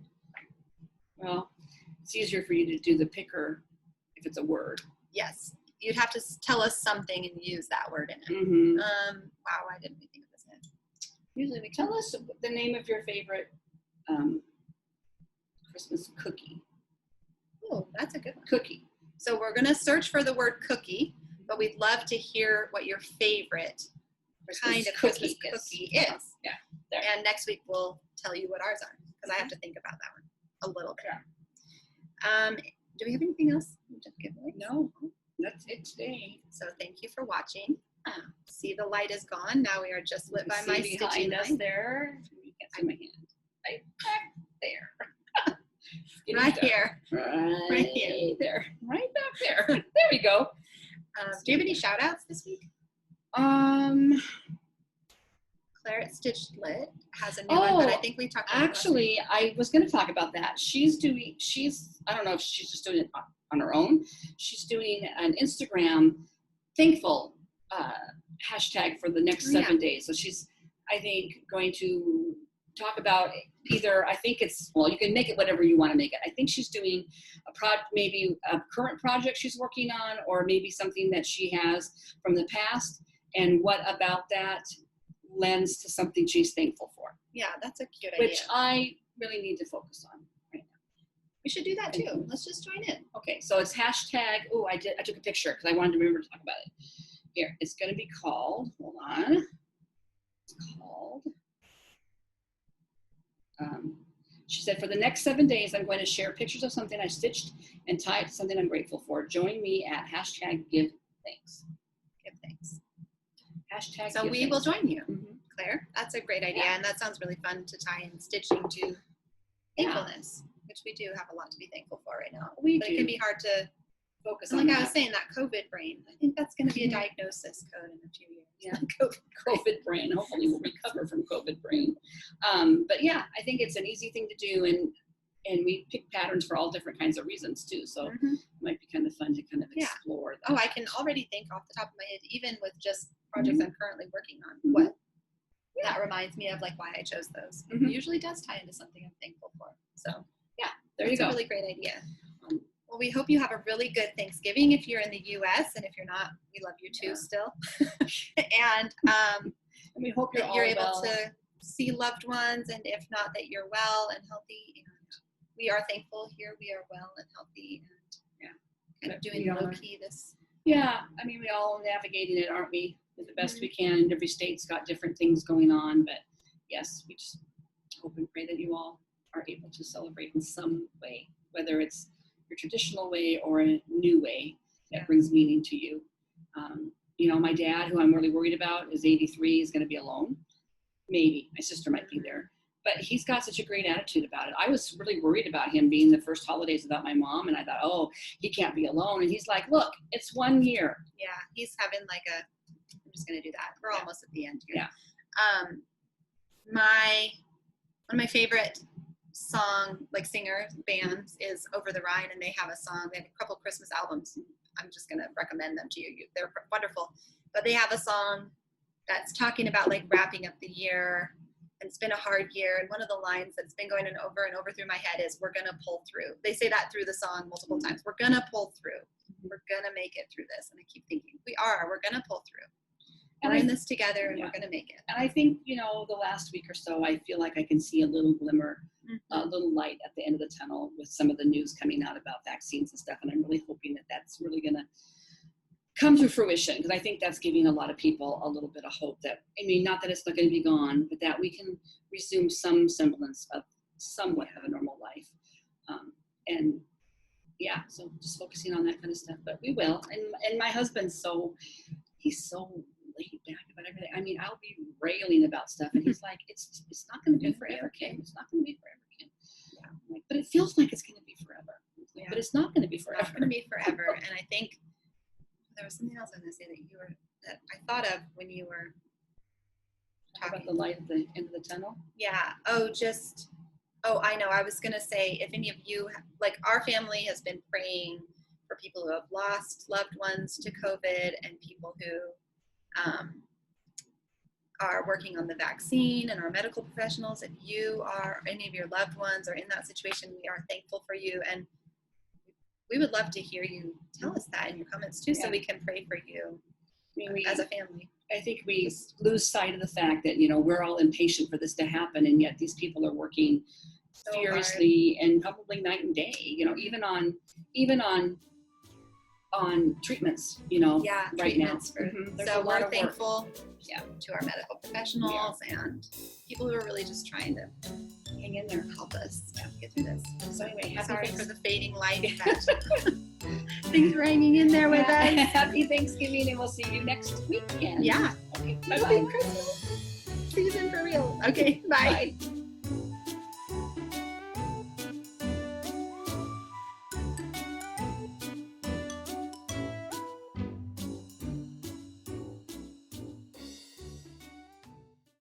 [SPEAKER 2] Well, it's easier for you to do the picker if it's a word.
[SPEAKER 1] Yes. You'd have to tell us something and use that word in it.
[SPEAKER 2] Mm-hmm.
[SPEAKER 1] Wow, why didn't we think of this yet? Usually we
[SPEAKER 2] Tell us the name of your favorite Christmas cookie.
[SPEAKER 1] Oh, that's a good one.
[SPEAKER 2] Cookie.
[SPEAKER 1] So we're going to search for the word cookie, but we'd love to hear what your favorite kind of Christmas cookie is.
[SPEAKER 2] Yeah. There.
[SPEAKER 1] And next week we'll tell you what ours are because I have to think about that one a little bit. Do we have anything else to give away?
[SPEAKER 2] No, that's it today.
[SPEAKER 1] So thank you for watching. See, the light is gone. Now we are just lit by
[SPEAKER 2] See
[SPEAKER 1] my
[SPEAKER 2] behind
[SPEAKER 1] stitching
[SPEAKER 2] us
[SPEAKER 1] line.
[SPEAKER 2] there. You can't see my hand. Right back there. Getting
[SPEAKER 1] Right
[SPEAKER 2] dark.
[SPEAKER 1] here.
[SPEAKER 2] Right
[SPEAKER 1] here.
[SPEAKER 2] there. Right back there. There we go.
[SPEAKER 1] Do you have any shout outs this week? Claire at StitchedLit has a new one, but I think we talked about it last week.
[SPEAKER 2] Actually, I was going to talk about that. I don't know if she's just doing it on her own. She's doing an Instagram thankful hashtag for the next 7 days. So she's, I think, going to talk about either, you can make it whatever you want to make it. I think she's doing maybe a current project she's working on, or maybe something that she has from the past. And what about that lends to something she's thankful for,
[SPEAKER 1] Yeah, that's a cute idea.
[SPEAKER 2] which I really need to focus on right now.
[SPEAKER 1] We should do that too. Let's just join in.
[SPEAKER 2] Okay, so it's hashtag, I took a picture because I wanted to remember to talk about it. Here, it's going to be called, hold on. It's called, she said, for the next 7 days, I'm going to share pictures of something I stitched and tie it to something I'm grateful for. Join me at hashtag give thanks.
[SPEAKER 1] Give thanks.
[SPEAKER 2] Hashtag
[SPEAKER 1] So
[SPEAKER 2] give
[SPEAKER 1] we
[SPEAKER 2] thanks.
[SPEAKER 1] will join you,
[SPEAKER 2] Mhm.
[SPEAKER 1] Claire. That's a great idea,
[SPEAKER 2] Yeah.
[SPEAKER 1] and that sounds really fun to tie in stitching to thankfulness, which we do have a lot to be thankful for right now.
[SPEAKER 2] We
[SPEAKER 1] But
[SPEAKER 2] do
[SPEAKER 1] it can be hard to
[SPEAKER 2] focus
[SPEAKER 1] And
[SPEAKER 2] on
[SPEAKER 1] like I
[SPEAKER 2] that.
[SPEAKER 1] was saying, that COVID brain, I think that's going to be a
[SPEAKER 2] Mhm.
[SPEAKER 1] diagnosis code in a few years.
[SPEAKER 2] Yeah.
[SPEAKER 1] COVID.
[SPEAKER 2] COVID brain. Hopefully we'll recover from COVID brain. But yeah, I think it's an easy thing to do. And we pick patterns for all different kinds of reasons too. So it might be kind of fun to kind of explore that.
[SPEAKER 1] Oh, I can already think off the top of my head, even with just projects I'm currently working on, what that reminds me of, like why I chose those. It usually does tie into something I'm thankful for. So
[SPEAKER 2] there you go.
[SPEAKER 1] That's a really great idea. Well, we hope you have a really good Thanksgiving if you're in the U.S. and if you're not, we love you too still. And
[SPEAKER 2] we hope
[SPEAKER 1] that you're able to see loved ones, and if not, that you're well and healthy. And we are thankful here. We are well and healthy, and kind of doing low key this.
[SPEAKER 2] Yeah, I mean, we all navigating it, aren't we? The best we can. Every state's got different things going on, but yes, we just hope and pray that you all are able to celebrate in some way, whether it's your traditional way or a new way that brings meaning to you. You know, my dad, who I'm really worried about, is 83, is going to be alone. Maybe my sister might be there, but he's got such a great attitude about it. I was really worried about him being the first holidays without my mom, and I thought, oh, he can't be alone. And he's like, look, it's 1 year.
[SPEAKER 1] Yeah, he's having like I'm just going to do that. We're almost at the end here.
[SPEAKER 2] Yeah.
[SPEAKER 1] One of my favorite singer bands is Over the Rhine, and they have a song. They have a couple Christmas albums. I'm just going to recommend them to you. They're wonderful. But they have a song that's talking about like wrapping up the year, and it's been a hard year. And one of the lines that's been going over and over through my head is, we're going to pull through. They say that through the song multiple times. We're going to pull through. We're going to make it through this. And I keep thinking, we're going to pull through. And we're in this together, and we're going to make it.
[SPEAKER 2] And I think, you know, the last week or so, I feel like I can see a little glimmer, a little light at the end of the tunnel with some of the news coming out about vaccines and stuff. And I'm really hoping that that's really going to come to fruition, because I think that's giving a lot of people a little bit of hope that, I mean, not that it's not going to be gone, but that we can resume some semblance of somewhat of a normal life. So just focusing on that kind of stuff, but we will. And my husband's he's so laid back about everything. I mean, I'll be railing about stuff, and he's like, it's not going to be forever, Kim. It's not going to be forever, Kim. Yeah. I'm like, but it feels like it's going to be forever. Like, but it's not going to be forever.
[SPEAKER 1] It's not going to be forever. And I think there was something else I was going to say that I thought of when you were talking
[SPEAKER 2] about the light at the end of the tunnel.
[SPEAKER 1] Yeah. I know. I was going to say, if any of you, like our family has been praying for people who have lost loved ones to COVID, and people who are working on the vaccine, and our medical professionals. If you are, any of your loved ones are in that situation, we are thankful for you. And we would love to hear you tell us that in your comments too, so we can pray for you as a family.
[SPEAKER 2] I think we lose sight of the fact that, you know, we're all impatient for this to happen, and yet these people are working so furiously hard, and probably night and day, you know, even on treatments, you know, right now.
[SPEAKER 1] So we're thankful to our medical professionals and people who are really just trying to hang in there, help us get through this. So anyway, sorry for the fading light. Thanks for hanging in there with us.
[SPEAKER 2] Happy Thanksgiving, and we'll see you next weekend.
[SPEAKER 1] Yeah.
[SPEAKER 2] Okay, bye-bye.
[SPEAKER 1] Christmas season for real. Okay, bye.